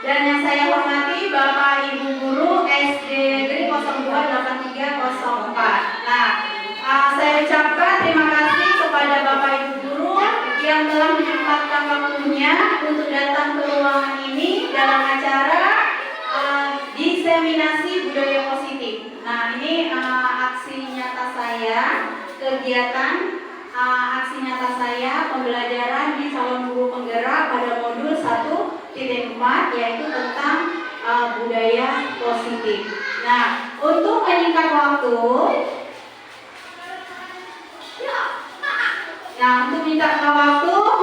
Dan yang saya hormati Bapak Ibu Guru SD Negeri 028304. Nah, saya ucapkan terima kasih kepada Bapak Ibu Guru yang telah menyempatkan waktunya untuk datang ke ruangan ini dalam acara diseminasi budaya positif. Nah, ini aksi nyata saya, kegiatan aksi nyata saya pembelajaran di calon guru penggerak pada modul 1.4 yaitu tentang budaya positif. Nah, untuk menyingkat waktu,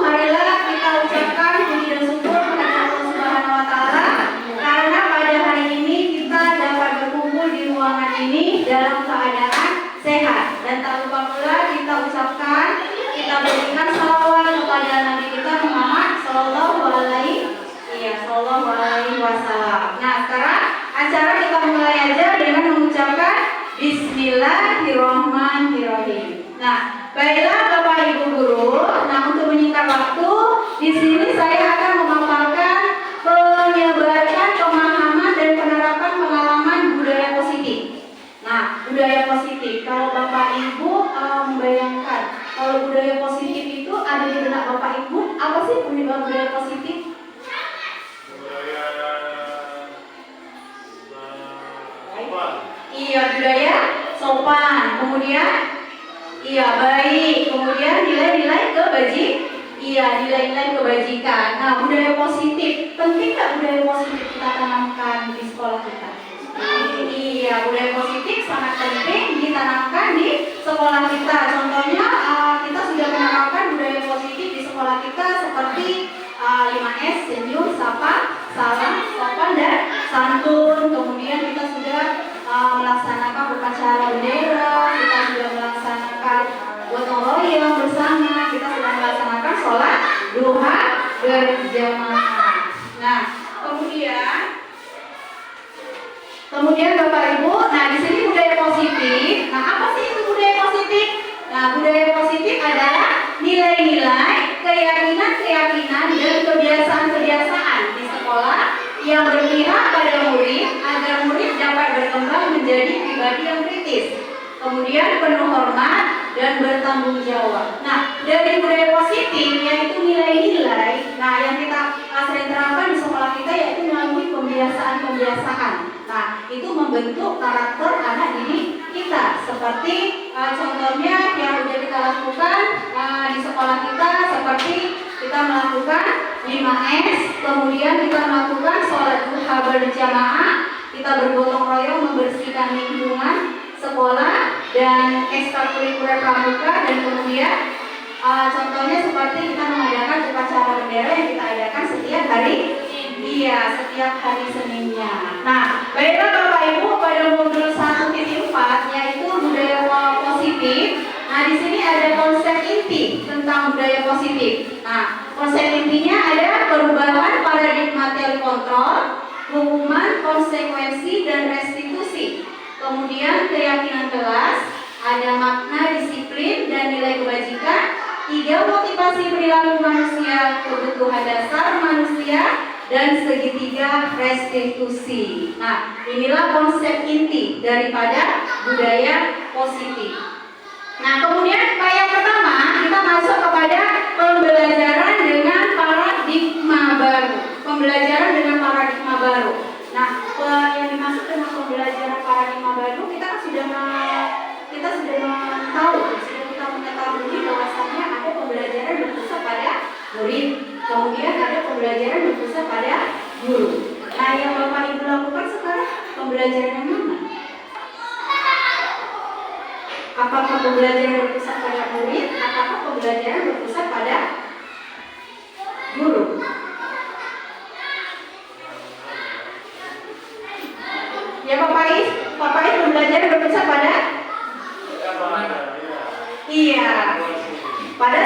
marilah kita ucapkan puji dan syukur kepada Allah Subhanahu wa Ta'ala karena pada hari ini kita dapat berkumpul di ruangan ini dalam keadaan sehat. Dan tak lupa pula kita ucapkan, kita berikan salawat kepada Nabi kita Muhammad Sallallahu Alaihi Wasallam. Nah, sekarang acara kita mulai aja dengan mengucapkan Bismillahirrahmanirrahim. Nah, baiklah Bapak Ibu Guru. Nah, untuk menyingkat waktu, di sini saya akan memaparkan penyebaran pemahaman dan penerapan pengalaman budaya positif. Nah, budaya positif. Kalau Bapak Ibu membayangkan, kalau budaya positif itu ada di benak Bapak Ibu, apa sih budaya positif? Iya, budaya sopan. Kemudian baik. Kemudian nilai-nilai nilai-nilai kebajikan. Nah, budaya positif. Penting nggak budaya positif kita tanamkan di sekolah kita? Iya, budaya positif sangat penting ditanamkan di sekolah kita. Contohnya kita sudah menerapkan budaya positif di sekolah kita seperti 5S, senyum, sapa, salam, sopan, dan santun. Kemudian kita sudah melaksanakan upacara bendera, kita sudah melaksanakan gotong royong bersama, kita sudah melaksanakan sholat duha berjamaah. Nah, kemudian Bapak Ibu, nah di sini budaya positif. Nah, apa sih itu budaya positif? Nah, budaya positif adalah nilai-nilai, keyakinan-keyakinan dan kebiasaan-kebiasaan di sekolah yang berpihak pada murid agar murid dapat berkembang menjadi pribadi yang kritis, kemudian penuh hormat dan bertanggung jawab. Nah, dari budaya positif yaitu nilai-nilai, nah yang kita sering terapkan di sekolah kita yaitu melalui pembiasaan-pembiasaan. Nah, itu membentuk karakter anak didik kita. Seperti contohnya yang sudah kita lakukan di sekolah kita, seperti kita melakukan 5S, kemudian kita melakukan sholat duha berjamaah, kita bergotong royong membersihkan lingkungan sekolah dan ekstrakurikuler pramuka, dan kemudian contohnya seperti kita mengadakan upacara bendera yang kita adakan setiap hari Seninnya. Nah, baiklah Bapak Ibu, pada modul 1.4 yaitu budaya positif. Nah, di sini ada konsep inti tentang budaya positif. Nah, konsep intinya ada perubahan paradigma kontrol, hukuman, konsekuensi, dan restitusi. Kemudian keyakinan kelas, ada makna, disiplin, dan nilai kebajikan. 3 motivasi perilaku manusia, kebutuhan dasar manusia, dan segitiga restitusi. Nah, inilah konsep inti daripada budaya positif. Nah, kemudian yang pertama kita masuk kepada pembelajaran dengan paradigma baru. Pembelajaran dengan paradigma baru. Nah, yang dimaksud dengan pembelajaran paradigma baru kita sudah mengetahui bahwasannya ada pembelajaran berpusat pada murid, kemudian ada pembelajaran berpusat pada guru. Nah, yang Bapak Ibu lakukan sekarang pembelajaran yang mana? Apakah pembelajaran berpusat pada murid, ataukah pembelajaran berpusat pada guru? Ya Bapak Ibu pembelajaran berpusat pada? Iya. Pada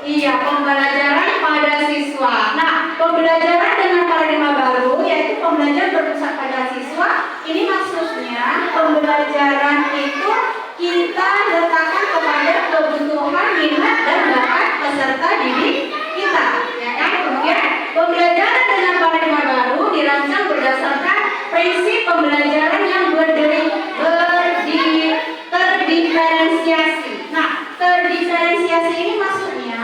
Iya, pembelajaran pada siswa. Nah, pembelajaran dengan paradigma baru yaitu pembelajaran berpusat pada siswa. Ini maksudnya pembelajaran itu kita letakkan kepada kebutuhan, minat, dan bakat peserta didik kita, ya kan? Kemudian pembelajaran dengan paradigma baru dirancang berdasarkan prinsip pembelajaran yang terdiferensiasi. Nah, terdiferensiasi ini maksudnya,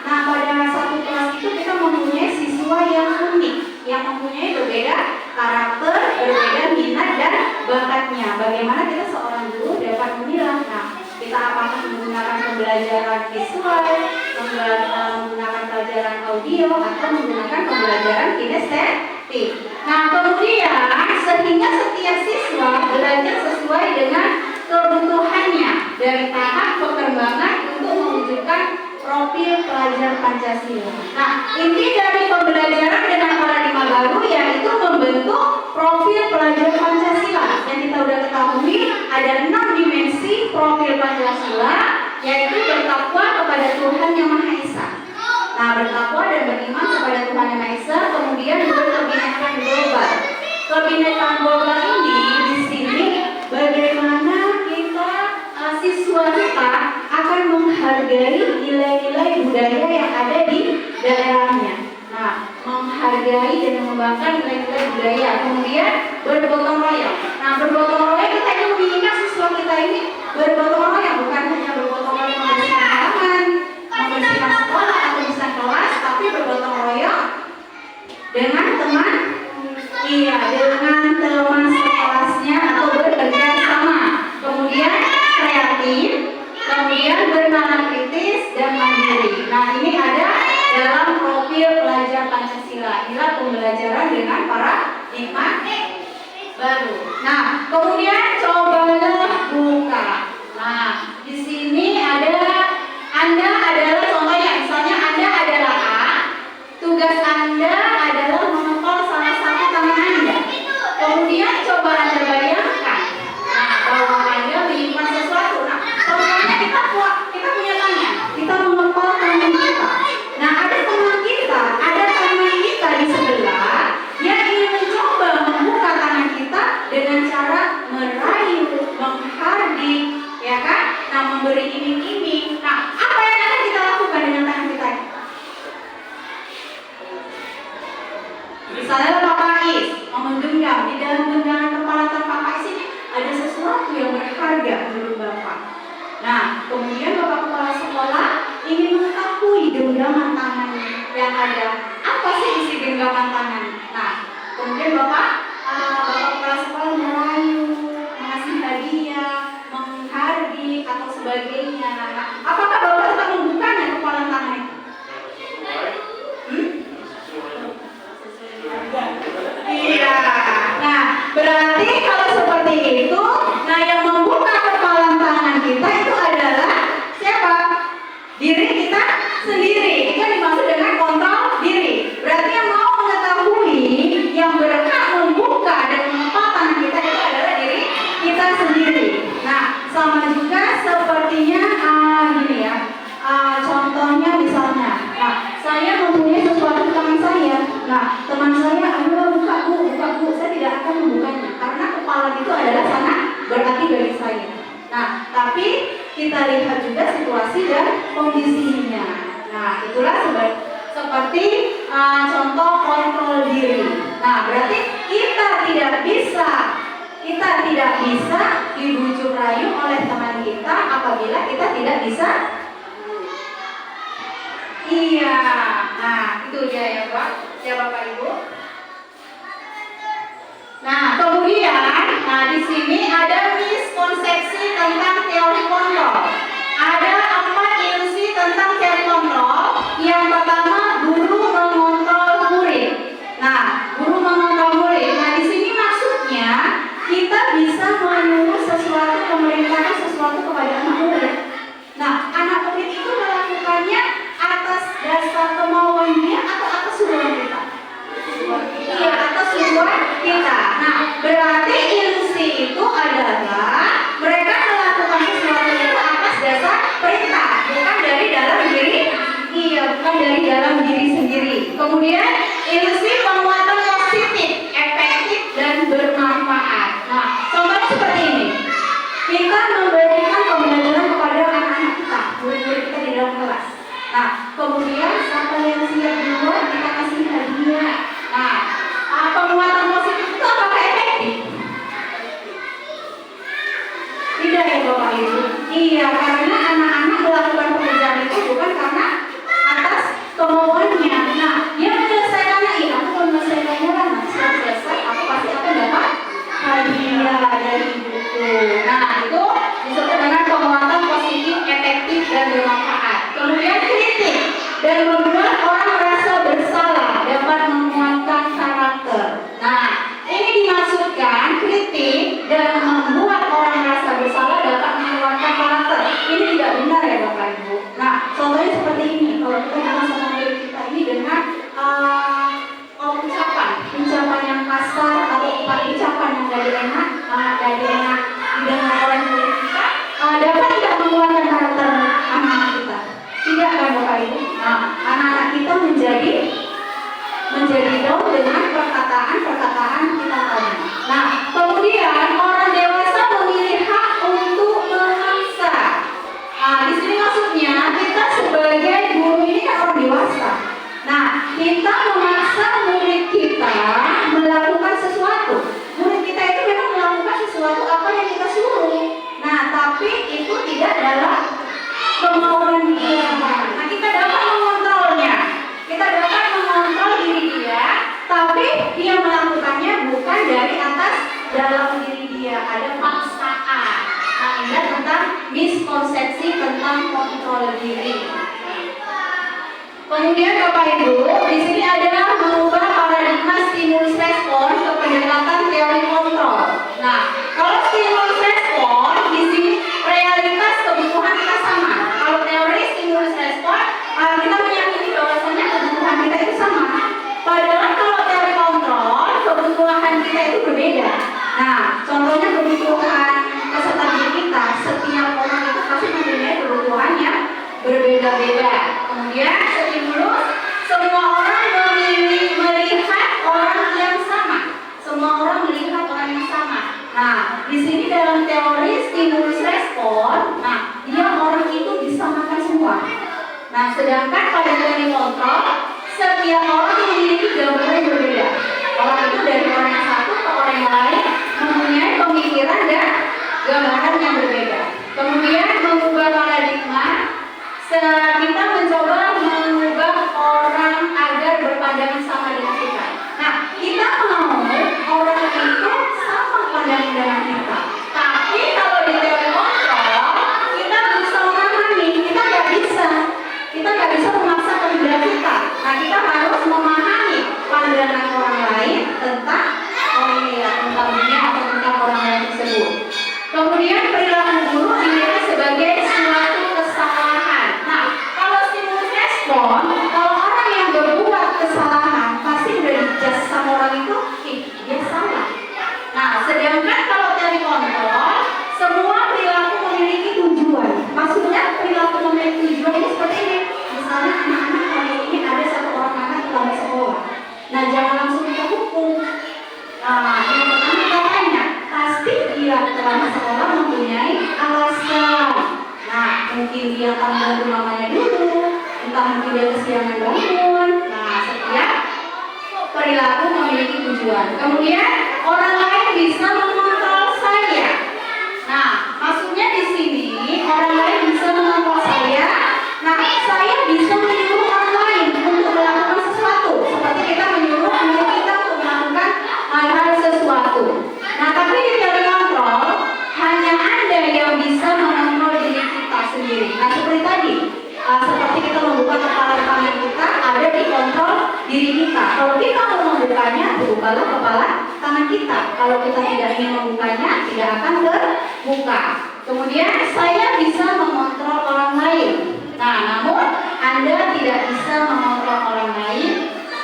nah pada satu kelas itu kita mempunyai siswa yang unik, yang mempunyai berbeda karakter, berbeda minat dan bakatnya. Bagaimana kita seorang guru dapat memilah? Nah, kita apakah menggunakan pembelajaran visual, menggunakan pelajaran audio, atau menggunakan pembelajaran kinestetik. Nah, kemudian sehingga setiap siswa belajar sesuai dengan kebutuhannya dari tahap perkembangan untuk mewujudkan profil pelajar Pancasila. Nah, inti dari pembelajaran dengan paradigma baru yaitu membentuk profil pelajar Pancasila. Yang kita sudah ketahui ada 6 dimensi profil Pancasila, yaitu bertakwa kepada Tuhan Yang Maha Esa. Nah, bertakwa dan beriman kepada Tuhan Yang Maha Esa, kemudian berkebinekaan global. Kebinekaan global ini di sini bagaimana kita siswa kita akan menghargai nilai-nilai budaya yang ada di daerahnya. Nah, menghargai dan mengembangkan nilai-nilai budaya. Kemudian bergotong royong. Nah, bergotong royong kita ingin menginginkan siswa kita ini bergotong royong, bukan hanya bergotong royong membersihkan halaman, membersihkan sekolah atau membersihkan kelas, tapi bergotong royong dengan teman, dengan teman sekelasnya atau bekerja sama. Kemudian kreatif, kemudian bernalar kritis dan mandiri. Nah, ini ada dalam profil pelajar Pancasila. Inilah pembelajaran dengan paradigma baru. Nah, kemudian cobalah buka. Nah, di sini Anda adalah contohnya, misalnya Anda adalah A, tugas Anda adalah menempel salah satu tangan Anda. Kemudian coba Anda bayangkan, bahwa Anda menyimpan sesuatu. Nah, contohnya kita punya tangan, kita menempel tangan kita. Nah, ada teman kita di sebelah yang ingin mencoba membuka tangan kita dengan cara merayu, menghardik, ya kan? Nah, memberi iming-iming. Nah, apa yang akan kita lakukan dengan tangan kita? Misalnya Bapak Is mau menggenggam, di dalam genggaman kepala Bapak Is ini ada sesuatu yang berharga menurut Bapak. Nah, kemudian Bapak Kepala Sekolah ingin mengetahui genggaman tangan yang ada. Apa sih isi genggaman tangan? Nah, kemudian Bapak Kepala Sekolah merayu, mengasih hadiah, menghardik atau sebagainya. Nah, apakah Bapak tetap membukanya kepala tangan itu? Iya. Nah, berarti kalau seperti itu, nah yang membuka kepalan tangan kita itu adalah siapa? Diri kita sendiri. Itu yang dimaksud dengan kontrol diri. Berarti yang mau mengetahui, yang berhak membuka dan mengepal tangan kita itu adalah diri kita sendiri. Nah, sama juga sepertinya gini ya. Contohnya misalnya, nah saya mempunyai sesuatu di tangan saya. Nah, teman saya, ayo buka bu, kita lihat juga situasi dan kondisinya. Nah, itulah seperti contoh kontrol diri. Nah, berarti kita tidak bisa dibujuk rayu oleh teman kita apabila kita tidak bisa. Iya, nah itu dia ya Pak, ya Bapak Ibu. Nah, kemudian, di sini ada miskonsepsi tentang teori kontrol. Ada 4 ilusi tentang teori kontrol. Yang pertama, guru mengontrol murid. Nah, guru mengontrol murid. Nah, di sini maksudnya kita bisa menyuruh sesuatu, memerintahkan sesuatu kepada anak murid. Nah, anak murid itu melakukannya atas dasar kemauannya atau atas suruhan kita? Iya, atas suruhan kita. Nah, berarti ilusi itu adalah mereka melakukan sesuatu itu atas dasar perintah, bukan dari dalam diri. Iya, bukan dari dalam diri sendiri. Kemudian ilusi penguatan positif, efektif dan bermanfaat. Nah, contohnya seperti ini. Kita memberikan pembelajaran kepada anak-anak kita, murid-murid kita di dalam kelas. Nah, kemudian siapa yang siap duluan kita kasih hadiah. Nah, penguatan positif itu apakah efektif? Tidak ya Bapak Ibu. Iya, karena anak-anak melakukan pekerjaan itu bukan karena atas kemauannya. Nah, dia menyelesaikannya, aku mau menyelesaikannya lah. Nanti setelah selesai, aku pasti akan dapat hadiah dari buku. Nah, itu disebut dengan penguatan positif, efektif dan bermanfaat. Kemudian kritik dan membuat orang merasa bersalah dapat menguatkan karakter. Nah, ini dimaksudkan kritik dan membuat orang merasa bersalah dapat menguatkan karakter. Ini tidak benar ya Bapak Ibu. Nah, contohnya seperti ini. Kalau kita bilang sama murid kita ini dengan ucapan yang kasar atau ucapan yang dari enak didengar oleh murid kita, dapat tidak menguatkan karakter anak-anak kita? Tidak kan Bapak Ibu? Nah, anak-anak kita menjadi down dengan perkataan kita tadi. Nah, kemudian orang dewasa memilih hak untuk memaksa. Nah, di sini maksudnya kita sebagai guru ini kan orang dewasa. Nah, kita memaksa murid kita melakukan sesuatu. Murid kita itu memang melakukan sesuatu apa yang kita suruh. Nah, tapi itu tidak dalam kemauan dia. Nah, kita dapat mengontrolnya. Kita dapat mengontrol diri dia, tapi dia melakukannya bukan dari atas dalam diri dia. Ada paksaan. Nah, ini tentang miskonsepsi tentang kontrol diri. Kemudian Bapak Ibu, di sini adalah mengubah paradigma stimulus respon ke pendekatan teori kontrol. Nah, kalau stimulus respon di sini realitas kebutuhan kita sama. Kalau teori stimulus respon kita meyakini bahwasanya kebutuhan kita itu sama. Padahal kalau teori kontrol kebutuhan kita itu berbeda. Nah, contohnya kebutuhan peserta didik kita, setiap orang itu pasti mempunyai kebutuhan yang berbeda-beda. Kemudian stimulus, semua orang melihat orang yang sama. Semua orang melihat orang yang sama. Nah, di sini dalam teori stimulus respon, dia orang itu disamakan semua. Nah, sedangkan pada teori kontrol, setiap orang memiliki gambaran yang berbeda. Orang itu dari orang yang satu ke orang yang lain mempunyai pemikiran dan gambaran yang berbeda. Kemudian mengubah paradigma, kita mencoba mengubah orang agar berpandangan sama dengan kita. Nah, kita mau orang itu sama pandangan dengan kita. Tapi kalau di teori kontrol, kita bisa memahami, kita nggak bisa memaksa kehendak kita. Nah, kita harus memahami pandangan orang lain tentang dunia atau tentang orang lain tersebut. Kemudian perilaku guru dilihat sebagai suatu kesalahan. Nah, kalau stimulus respon, kalau orang yang berbuat kesalahan pasti udah dijudge sama orang itu, dia salah. Nah, sedangkan kalau teori kontrol, semua perilaku memiliki tujuan. Maksudnya perilaku memiliki tujuan ini seperti ini. Misalnya anak-anak hari ini ada satu orang anak yang lambat sekolah. Nah, jangan langsung kita hukum. Yang pertama kita tanya, pasti dia terlambat sekolah mempunyai alasan. Nah, mungkin dia akan membantu mamanya dulu, entah mungkin dia kesiangan bangun. Nah, setiap perilaku memiliki tujuan. Kemudian orang lain bisa mengontrol saya. Nah, maksudnya di sini orang lain bisa mengontrol saya. Nah, saya bisa menyuruh orang lain untuk melakukan sesuatu, seperti kita menyuruh diri kita untuk melakukan hal-hal sesuatu. Nah, tapi di teori kontrol hanya Anda yang bisa mengontrol diri kita sendiri. Nah, seperti tadi, seperti kita membuka kepala tangan kita, ada di kontrol diri kita. Kalau kita mau membukanya, bukalah kepala tangan kita. Kalau kita tidak ingin membukanya, tidak akan terbuka. Kemudian saya bisa mengontrol orang lain. Nah, namun Anda tidak bisa mengontrol orang lain.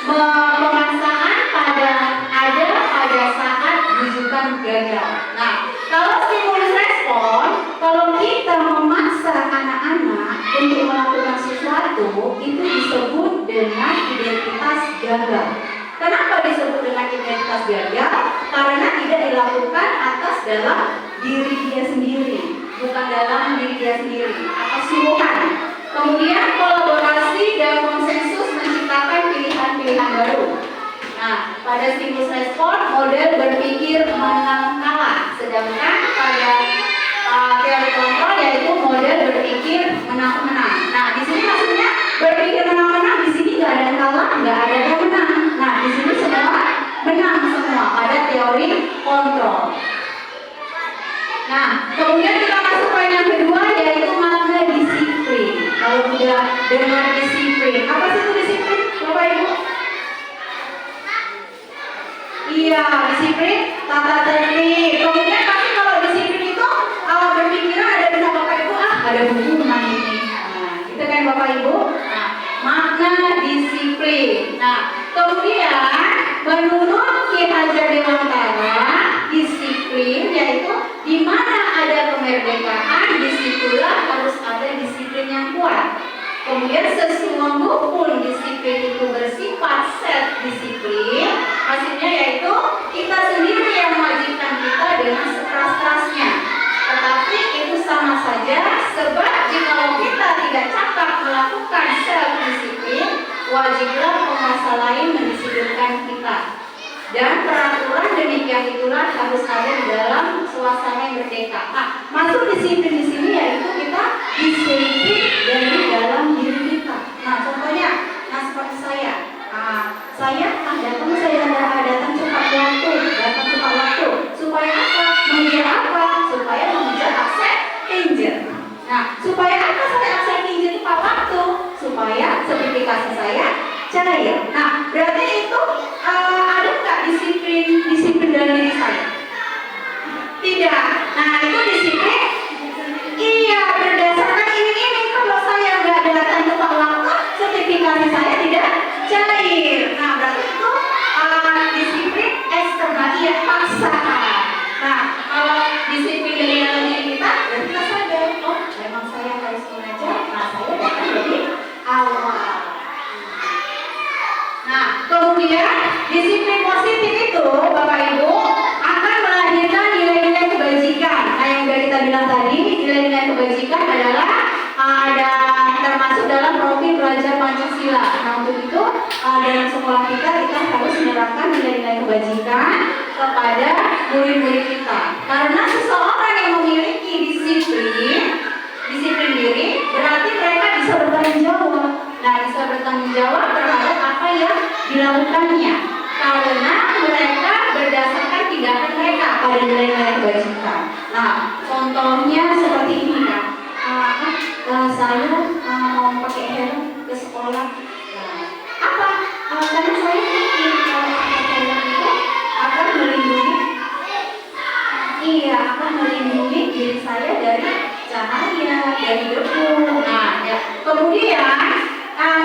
Pemaksaan pada saat rujukan gagal. Nah, kalau stimulus respon, kalau kita memaksa anak-anak untuk melakukan sesuatu, itu disebut dengan identitas gagal. Kenapa disebut dengan identitas gagal? Karena tidak dilakukan atas dalam diri dia sendiri, bukan dalam diri dia sendiri, atas suruhan. Kemudian kolaborasi dan konsensus menciptakan pilihan-pilihan baru. Nah, pada stimulus respon, model berpikir menang kalah, sedangkan pada teori kontrol yaitu model berpikir menang-menang. Nah, di sini maksudnya berpikir menang-menang, di sini nggak ada yang kalah, nggak ada yang menang. Nah, di sini semua menang semua pada teori kontrol. Nah, kemudian kita masuk poin yang kedua yaitu makna disiplin. Kalau sudah dengar disiplin, apa sih itu disiplin, Bapak Ibu? Iya, disiplin, tata tertib. Kemudian pasti kalau disiplin itu berpikiran ada di Bapak Ibu, ada buku tentang ini. Nah, itu kan Bapak Ibu. Nah, makna disiplin. Nah, kemudian menurut Ki Hajar Dewantara, disiplin yaitu di mana ada kemerdekaan, disitulah harus ada disiplin yang kuat. Kemudian sesungguhnya disiplin itu bersifat self disiplin, maksudnya yaitu kita sendiri yang mewajibkan kita dengan sekeras-kerasnya. Tetapi itu sama saja, sebab jika kita tidak cakap melakukan self disiplin, wajiblah penguasa lain mendisiplinkan kita. Dan peraturan demikian itulah harus ada di dalam suasana yang merdeka. Nah, masuk disiplin di sini yaitu kita disiplin dari dalam diri kita. Nah, contohnya, seperti saya datang cepat waktu, supaya apa? Mengejar apa? Supaya mengejar absen danger. Nah, supaya apa saya absen danger tepat waktu? Supaya sertifikasi saya cair. Nah, berarti itu ada nggak disiplin dalam diri saya? Tidak. Nah, itu disiplin. Iya, berdasarkan ini kalau saya nggak datang tepat waktu, sertifikasi saya tidak cair. Nah, berarti itu disiplin eksternal, iya paksaan. Nah, kalau disiplin dari dalam diri kita, berarti kita sadar, oh, memang saya harus mengajar. Nah, saya datang dari awal. Nah, kemudian disiplin positif itu, Bapak Ibu, akan melahirkan nilai-nilai kebajikan. Nah, yang sudah kita bilang tadi, nilai-nilai kebajikan adalah ada termasuk dalam profil belajar Pancasila. Nah, untuk itu dalam sekolah kita harus menerapkan nilai-nilai kebajikan kepada murid-murid kita. Karena seseorang yang memiliki disiplin diri, berarti mereka bisa bertanggung jawab. Nah, bisa bertanggung jawab terhadap apa yang dilakukannya. Karena mereka berdasarkan tindakan mereka pada nilai-nilai kebajikan. Nah, contohnya seperti ini ya. Saya mau pakai helm ke sekolah. Nah, apa? Karena saya pikir kalau pakai helm itu akan melindungi diri saya dari cahaya, dari debu. Nah, ya. Kemudian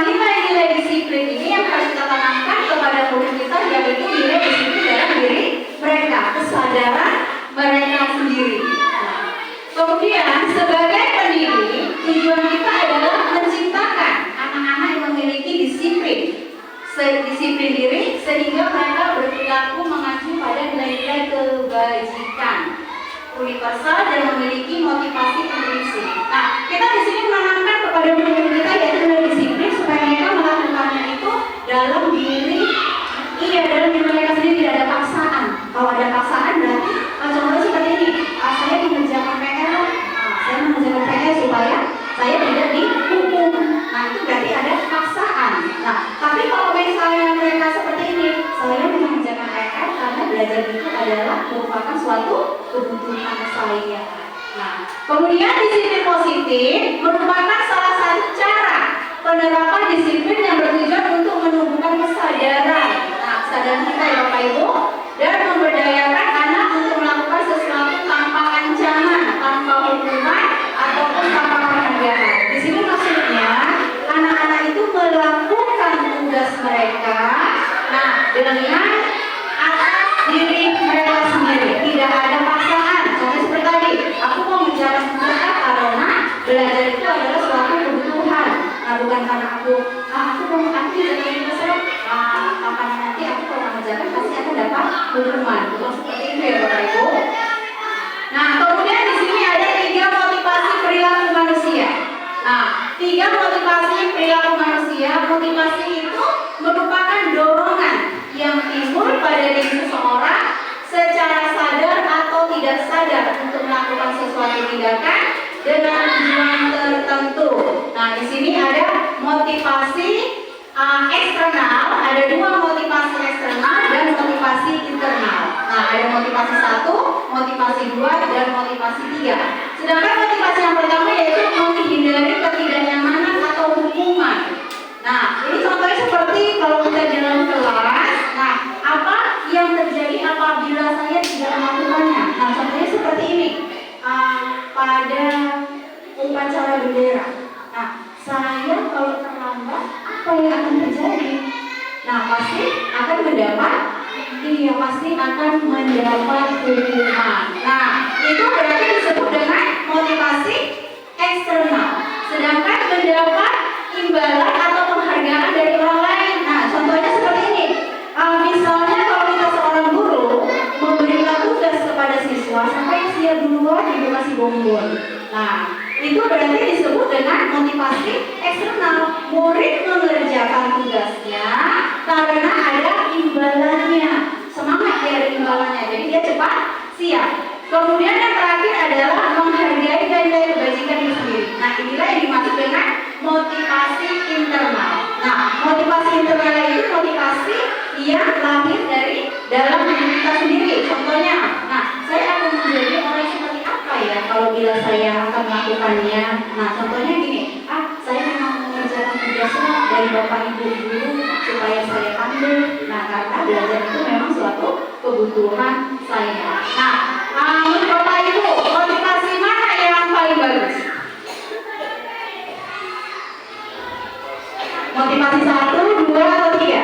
nilai-nilai disiplin ini yang harus kita tanamkan kepada murid kita, yaitu nilai disiplin dalam diri mereka, kesadaran mereka sendiri. Nah, kemudian sebagai pendidik, tujuan kita adalah menciptakan anak-anak yang memiliki disiplin diri sehingga mereka berperilaku mengacu pada nilai-nilai kebajikan universal dan memiliki motivasi intrinsik. Nah, kita di sini menanamkan kepada murid kita yaitu dengan disiplin supaya mereka melakukannya itu dalam diri, dalam diri mereka sendiri, tidak ada paksaan. Kalau ada paksaan berarti contohnya seperti ini, saya mengerjakan PR, saya mengerjakan PR supaya saya tidak dihukum. Nah, itu berarti ada paksaan. Nah, tapi kalau misalnya mereka seperti ini, saya mengerjakan PR karena belajar itu adalah merupakan suatu kebutuhan saya. Nah, kemudian disiplin positif merupakan salah satu cara penerapan disiplin yang bertujuan untuk menumbuhkan kesadaran. Nah, kesadaran kita ya Bapak Ibu, dan memberdayakan anak untuk melakukan sesuatu tanpa ancaman, tanpa hukuman, ataupun tanpa penghargaan. Di sini maksudnya anak-anak itu melakukan tugas mereka, nah dengan atas diri mereka sendiri, tidak ada paksaan. Contohnya seperti tadi, aku mau menjalankan tugas karena belajar itu adalah suatu kebutuhan. Nah, bukan karena aku mau jadi besar, kapan nanti aku kalau mengerjakan pasti akan dapat hukuman. Bukan seperti itu ya Bapak Ibu. Nah, kemudian di sini ada 3 motivasi perilaku manusia. Nah, 3 motivasi perilaku manusia. Motivasi itu merupakan dorongan yang timbul pada diri seseorang secara sadar atau tidak sadar untuk melakukan sesuatu tindakan dengan tujuan tertentu. Nah, di sini ada motivasi eksternal, ada 2 motivasi eksternal dan motivasi internal. Nah, ada motivasi 1, motivasi 2, dan motivasi 3. Sedangkan motivasi yang pertama yaitu menghindari ketidaknyamanan atau hukuman. Nah, ini contohnya seperti kalau kita dalam kelas, nah, apa yang terjadi apabila saya tidak melakukannya? Nah, contohnya seperti ini, pada upacara bendera. Nah, saya kalau terlambat, apa yang akan terjadi? Nah, pasti akan mendapat hukuman. Nah, itu berarti disebut dengan motivasi eksternal. Sedangkan mendapat imbalan atau penghargaan dari orang lain. Nah, contohnya seperti ini. Misalnya kalau kita seorang guru memberikan tugas kepada siswa sampai dia duluan ibu kasih bonbon. Nah, itu berarti disebut dengan motivasi eksternal. Murid mengerjakan tugasnya karena ada imbalannya. Semangat dia ada imbalannya, jadi dia cepat siap. Kemudian yang terakhir adalah menghargai nilai kebajikan diri sendiri. Nah, inilah yang dimaksud dengan motivasi internal. Nah, motivasi internal itu motivasi yang lahir dari dalam diri kita sendiri. Contohnya, nah, saya akan menjadi orang seperti apa ya kalau bila saya akan melakukannya. Nah, contohnya gini, saya memang mengerjakan tugasnya dari Bapak Ibu guru supaya saya pandai. Nah, karena belajar itu memang suatu kebutuhan saya. Nah, menurut Bapak Ibu, motivasi mana yang paling bagus? Motivasi 1, 2, atau 3?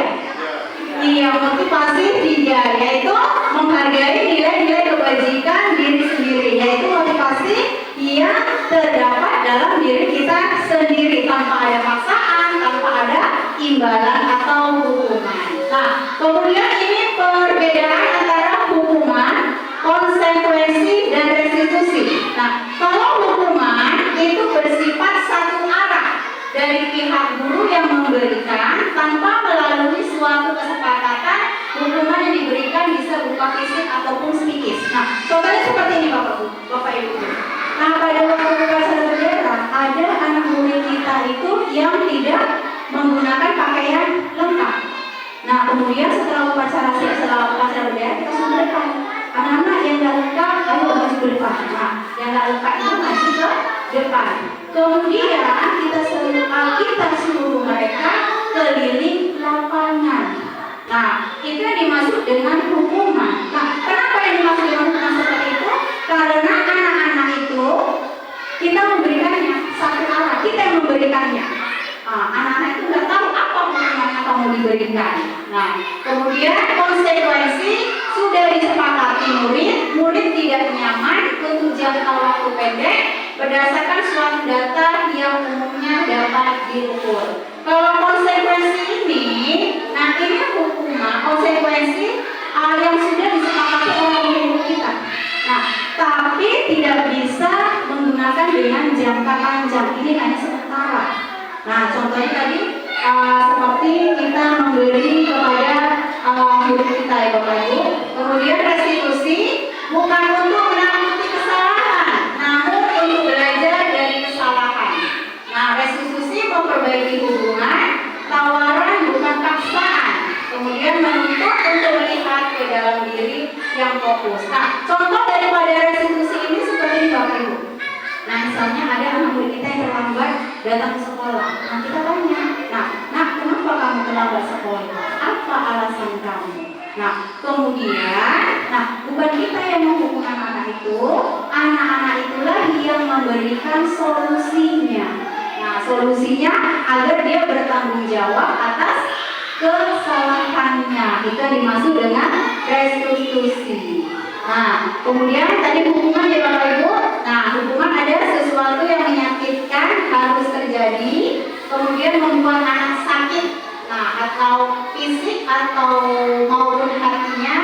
Iya, motivasi 3, yaitu menghargai nilai-nilai kebajikan diri sendiri, yaitu motivasi yang terdapat dalam diri kita sendiri tanpa ada paksaan, tanpa ada imbalan atau hukuman. Nah, kemudian ini perbedaan antara hukuman, konsekuensi, dan restitusi. Nah, kalau hukuman itu bersifat satu arah dari pihak guru yang memberikan tanpa melalui suatu kesepakatan. Hukuman yang diberikan bisa berupa fisik ataupun psikis. Nah, contohnya seperti ini Bapak Ibu. Nah, pada waktu upacara bendera ada anak murid kita itu yang tidak menggunakan pakaian lengkap. Nah, kemudian setelah upacara bendera kita sampaikan, anak-anak yang nggak lengkap ayo maju ke depan. Nah, yang nggak lengkap itu maju ke depan. Kemudian kita suruh mereka keliling lapangan. Nah, itu yang dimaksud dengan hukuman. Nah, kenapa yang dimaksud dengan hukuman seperti itu? Karena anak-anak itu kita memberikannya satu arah, kita yang memberikannya. Anak-anak itu nggak tahu apa hukuman yang kamu diberikan. Nah, kemudian konsekuensi sudah disepakati murid tidak nyaman untuk jangka waktu pendek berdasarkan suatu data yang umumnya dapat diukur. Kalau konsekuensi ini, nah ini hukuman konsekuensi yang sudah disepakati oleh guru kita. Nah, tapi tidak bisa menggunakan dengan jangka panjang. Ini hanya sementara. Nah, contohnya tadi seperti kita memberi kepada hidup kita ya Bapak Ibu. Kemudian restitusi bukan untuk menakuti kesalahan, namun untuk belajar dari kesalahan. Nah, restitusi memperbaiki hubungan, tawaran bukan paksaan. Kemudian menuntut untuk melihat ke dalam diri yang fokus. Nah, contoh daripada restitusi ini seperti ini Bapak Ibu. Nah, misalnya ada anak murid kita yang terlambat datang ke sekolah. Nah, kita tanya, nah, kenapa kamu terlambat sekolah? Apa alasan kamu? Nah, kemudian, bukan kita yang menghukum anak-anak itu, anak-anak itulah yang memberikan solusinya. Nah, solusinya agar dia bertanggung jawab atas kesalahannya. Itu dimaksud dengan restitusi. Nah, kemudian tadi hubungan ya Bapak Ibu. Nah, hubungan ada sesuatu yang menyakitkan harus terjadi, kemudian membuat anak sakit. Nah, atau fisik atau maupun hatinya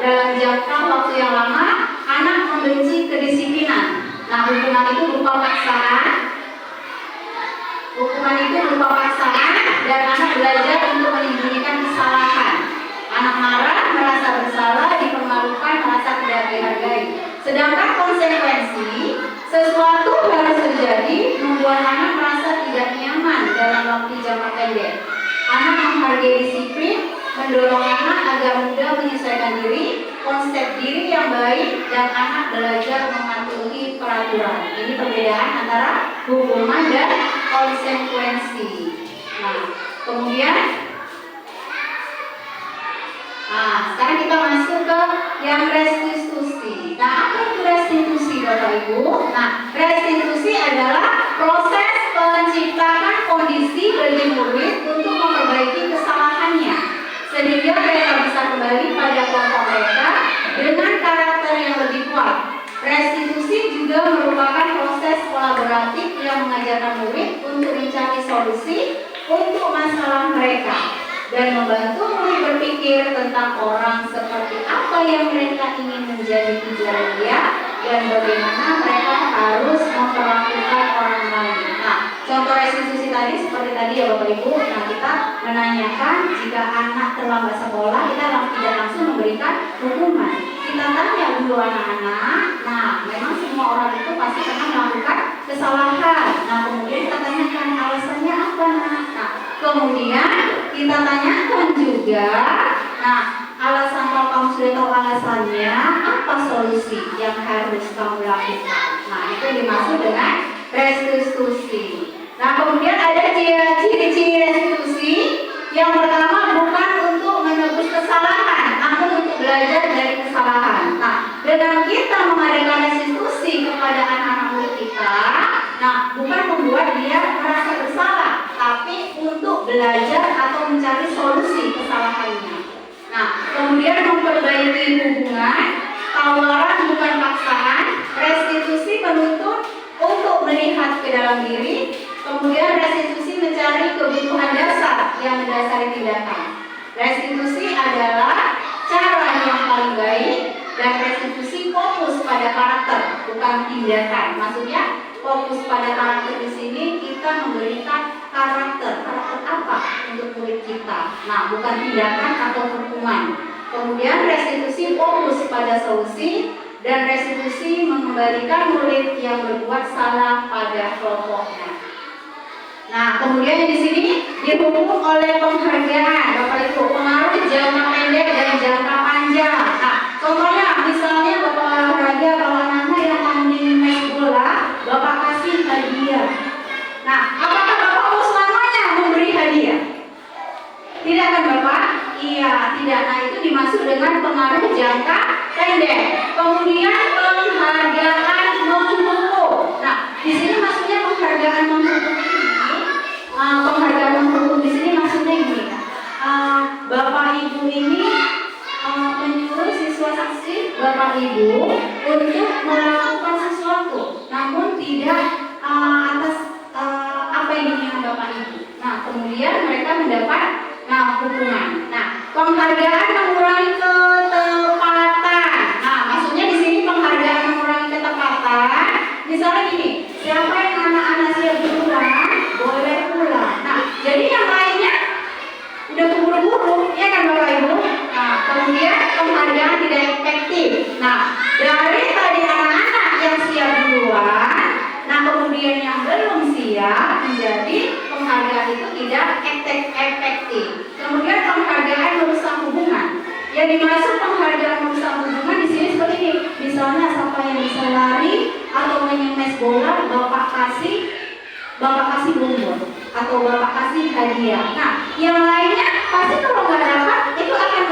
dalam jangka waktu yang lama, anak membenci kedisiplinan. Nah, hubungan itu berupa paksaan. Hukuman itu berupa paksaan dan anak belajar untuk menyembunyikan kesalahan. Anak marah, merasa bersalah, dipermalukan, merasa tidak dihargai. Sedangkan konsekuensi, sesuatu harus terjadi membuat anak merasa tidak nyaman dalam waktu jangka pendek. Anak menghargai disiplin, mendorong anak agar mudah menyesuaikan diri, konsep diri yang baik, dan anak belajar mematuhi peraturan. Ini perbedaan antara hukuman dan konsekuensi. Nah, kemudian sekarang kita masuk ke yang restitusi. Nah, apa itu restitusi Bapak Ibu? Nah, restitusi adalah proses penciptaan kondisi bagi murid untuk memperbaiki kesalahannya, sehingga mereka bisa kembali pada kelompok mereka dengan karakter yang lebih kuat. Restitusi juga merupakan proses kolaboratif yang mengajarkan murid untuk mencari solusi untuk masalah mereka dan membantu murid berpikir tentang orang seperti apa yang mereka ingin menjadi tujuan dia dan bagaimana mereka harus memperlakukan orang lain. Nah, contoh restitusi tadi seperti tadi ya Bapak Ibu. Nah, kita menanyakan jika anak terlambat sekolah, kita tidak langsung memberikan hukuman. Kita tanya dulu anak-anak. Nah, memang semua orang itu pasti pernah melakukan kesalahan. Nah, kemudian kita tanyakan alasannya apa. Nah, kemudian kita tanyakan juga, nah, alasan kalau kamu sudah tahu alasannya, apa solusi yang harus kamu lakukan. Nah, itu dimaksud dengan restitusi. Nah, kemudian ada ciri-ciri restitusi. Yang pertama, bukan untuk menebus kesalahan, namun untuk belajar dari kesalahan. Nah, dengan kita mengadakan restitusi kepada anak-anak murid kita, nah, bukan membuat dia merasa bersalah, tapi untuk belajar atau mencari solusi kesalahannya. Nah, kemudian memperbaiki hubungan, tawaran bukan paksaan, restitusi menuntut untuk melihat ke dalam diri, kemudian restitusi mencari kebutuhan dasar yang mendasari tindakan. Restitusi adalah cara yang paling baik dan restitusi fokus pada karakter, bukan tindakan. Maksudnya fokus pada karakter di sini kita memberikan karakter apa untuk murid kita. Nah, bukan tindakan atau hukuman. Kemudian restitusi fokus pada solusi dan restitusi mengembalikan murid yang berbuat salah pada kelompoknya. Nah, kemudian di sini dihukum oleh penghargaan, Bapak Ibu, pengaruh jangka pendek dan jangka panjang. Nah, contohnya misalnya Bapak olahraga, kalau anak-anak yang ingin main bola, Bapak kasih hadiah. Nah, apakah Bapak mau selamanya memberi hadiah? Tidak kan Bapak? Iya, tidak. Nah, itu dimaksud dengan pengaruh jangka pendek. Kemudian penghargaan menghukum. Nah, di sini maksudnya penghargaan menghukum ini. Penghargaan menghukum di sini maksudnya gini. Bapak Ibu ini menyuruh siswa-siswi Bapak Ibu untuk melakukan sesuatu, namun tidak atas apa yang diinginkan Bapak Ibu. Nah, kemudian mereka mendapat hukuman. Nah, penghargaan mengurangi ketepatan. Nah, maksudnya di sini penghargaan mengurangi ketepatan. Misalnya gini, siapa positif. Nah, dari tadi anak-anak yang siap duluan, nah kemudian yang belum siap, menjadi penghargaan itu tidak efektif. Kemudian penghargaan merusak hubungan. Yang dimaksud penghargaan merusak hubungan di sini seperti ini. Misalnya siapa yang bisa lari atau menyemes bola, bapak kasih bonbon atau bapak kasih hadiah. Nah, yang lainnya pasti kalau nggak dapat itu akan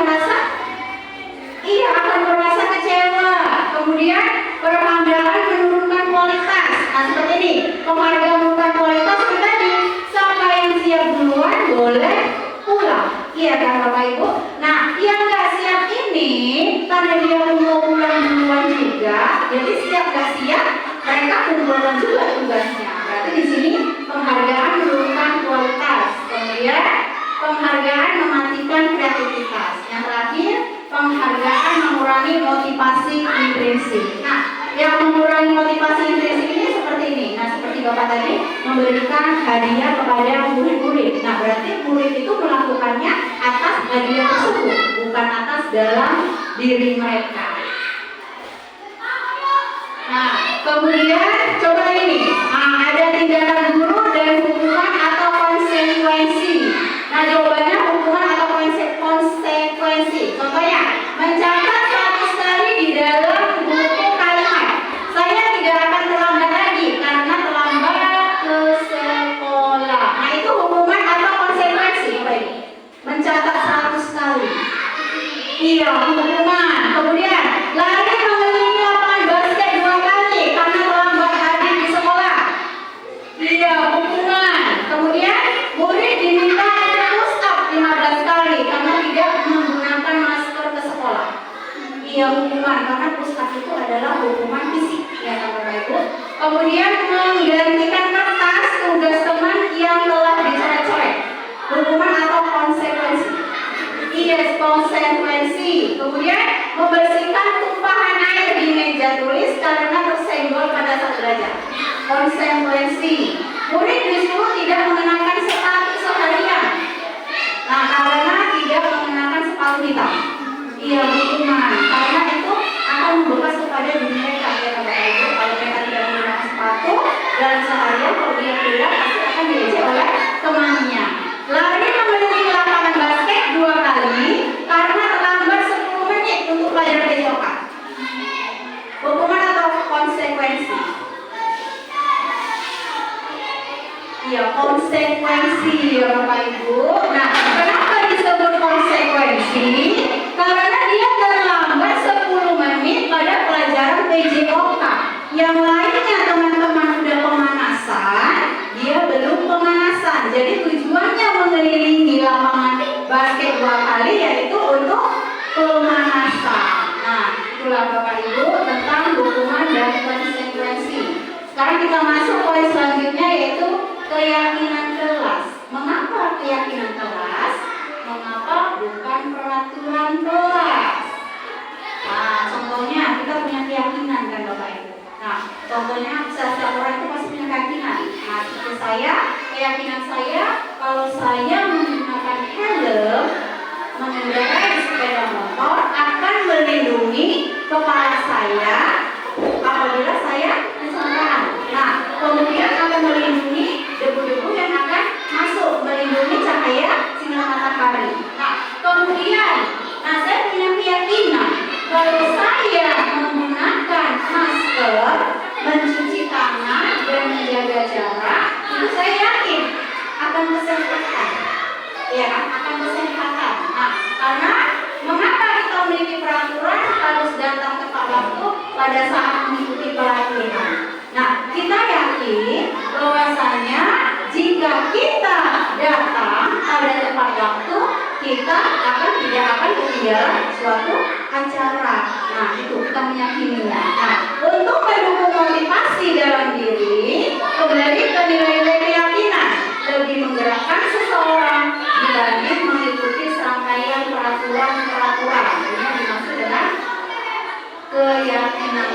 merasa kecewa. Kemudian penghargaan menurunkan kualitas. Nah, seperti ini. Penghargaan menurunkan kualitas seperti tadi. Siapa yang siap duluan boleh pulang. Iya kan Bapak Ibu? Nah, yang nggak siap ini karena dia mau pulang duluan juga, jadi siap nggak siap mereka kumpulkan juga tugasnya. Berarti di sini penghargaan menurunkan kualitas. Kemudian penghargaan mematikan kreativitas. Yang terakhir, penghargaan mengurangi motivasi intrinsik. Nah, yang mengurangi motivasi intrinsik ini seperti ini. Nah, seperti Bapak tadi memberikan hadiah kepada murid-murid. Nah, berarti murid itu melakukannya atas hadiah tersebut, bukan atas dalam diri mereka. Nah, kemudian coba ini. Nah, ada tindakan guru dan hukuman atau konsekuensi. Nah, jawabannya hukuman atau konsekuensi. Contohnya, mencatat 100 kali di dalam buku kalimat. Saya tidak akan terlambat lagi karena terlambat ke sekolah. Nah, itu hukuman atau konsekuensi. Coba ini. Mencatat 100 kali. Iya, hukuman. Kemudian, lari mengelilingi lapangan basket 2 kali karena terlambat hadir di sekolah. Iya, hukuman. Kemudian, murid diminta untuk push up 15 kali karena tidak menggunakan masker ke sekolah. Iya, hukuman. Karena push up itu adalah hukuman fisik, ya Bapak Ibu. Kemudian, menggantikan kertas tugas teman yang telah dicoret-coret. Hukuman atau konsekuensi. Iya, konsekuensi. Kemudian membersihkan tumpahan air di meja tulis karena tersenggol pada saat belajar. Konsekuensi. Murid disuruh tidak mengenakan sepatu seharian. Nah, karena tidak mengenakan sepatu hitam. Iya, hukuman. Karena itu akan membekas kepada diri mereka. Ya, Bapak Ibu, kalau mereka tidak menggunakan sepatu dalam seharian, kalau dia keluar pasti akan diejek oleh temannya. Lari mengelilingi lapangan basket 2 kali karena terlambat 10 menit untuk pelajaran besokan. Hukuman atau konsekuensi? Iya, konsekuensi ya Bapak Ibu. Nah, kenapa disebut konsekuensi? Karena dia terlambat 10 menit pada pelajaran PJOK. Yang lainnya teman-teman udah pemanasan, dia belum pemanasan. Jadi tujuannya mengelilingi lapangan basket 2 kali yaitu untuk pemanasan. Nah, itulah Bapak Ibu tentang hukuman dan konsekuensi. Sekarang kita masuk poin selanjutnya yaitu keyakinan kelas. Mengapa keyakinan kelas? Mengapa bukan peraturan kelas? Nah, contohnya kita punya keyakinan kan Bapak Ibu. Nah, contohnya setiap orang itu pasti punya keyakinan. Nah, seperti saya, keyakinan saya kalau saya menggunakan helm mengendarai sepeda motor akan melindungi kepala saya apabila saya kecelakaan. Nah, kemudian akan melindungi debu-debu yang akan masuk, melindungi cahaya sinar matahari. Nah, kemudian, saya punya keyakinan kalau saya menggunakan masker, mencuci tangan dan menjaga jarak, itu saya yakin akan kesehatan. Ya kan? Akan kesehatan. Nah, karena mengapa kita memiliki peraturan harus datang tepat waktu pada saat mengikuti pelatihan. Nah, kita yakin bahwasanya jika kita datang pada tepat waktu, kita tidak akan ketinggalan suatu acara. Nah, itu kita meyakininya. Nah, untuk mendukung motivasi dalam diri, kembali ke nilai-nilai keyakinan, lebih menggerakkan seseorang dibanding mengikuti serangkaian peraturan-peraturan. Ini dimaksud dengan keyakinan.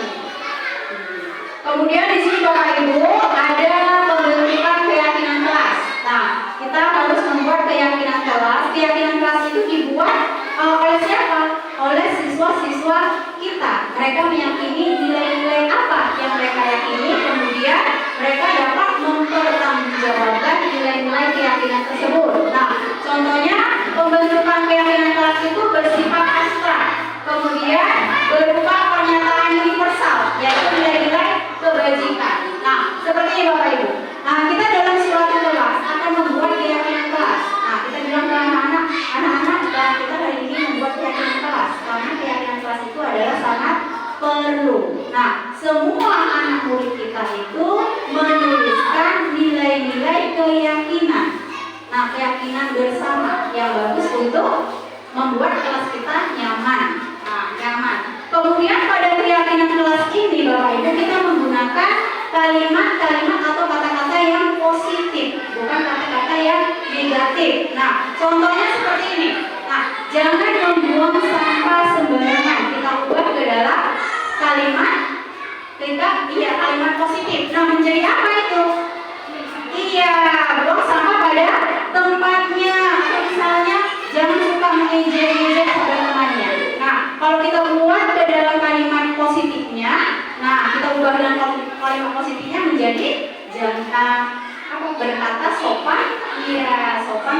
Kemudian di sini Bapak Ibu ada pembentukan keyakinan kelas. Nah, kita harus membuat keyakinan kelas. Keyakinan kelas itu dibuat oleh siapa? Oleh siswa siswa-siswa kita. Mereka meyakini nilai-nilai apa yang mereka yakini, kemudian mereka dapat mempertanggungjawabkan nilai-nilai keyakinan tersebut. Nah, contohnya pembentukan keyakinan kelas itu bersifat abstrak, kemudian berupa pernyataan universal, yaitu nilai-nilai kebajikan. Nah, seperti ini Bapak Ibu. Nah, kita dalam suatu kelas akan membuat keyakinan kelas. Nah, kita bilang ke anak-anak, kita hari ini membuat keyakinan kelas, karena keyakinan kelas itu adalah sangat perlu. Nah, semua anak murid kita itu menuliskan nilai-nilai keyakinan. Nah, keyakinan bersama yang bagus untuk membuat kelas kita nyaman. Nah, nyaman. Kemudian pada keyakinan kelas ini Bapak Ibu kita menggunakan kalimat-kalimat atau kata-kata yang positif, bukan kata-kata yang negatif. Nah, contohnya seperti ini. Nah, jangan membuang sampah sembarangan. Kita ubah ke dalam kalimat kalimat positif. Nah, menjadi apa itu? Iya, buang sampah pada tempatnya. Atau misalnya jangan suka mengejek-ejek teman-temannya. Nah, kalau kita buat ke dalam kalimat positifnya, nah kita ubah dengan kalimat positifnya menjadi jangan berkata sopan. Iya, sopan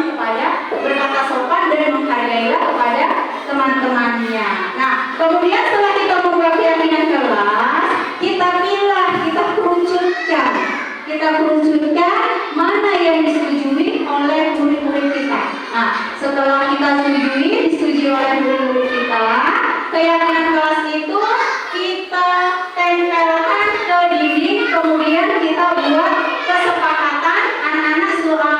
berkata sopan dan menghargailah kepada teman-temannya. Nah, kemudian setelah kita membuat keyakinan kelas, kita pilah, kita kerucutkan mana yang disetujui oleh murid-murid kita. Nah, setelah kita disetujui oleh murid-murid kita, keyakinan kelas itu kita tempelkan ke dinding, kemudian kita buat kesepakatan anak-anak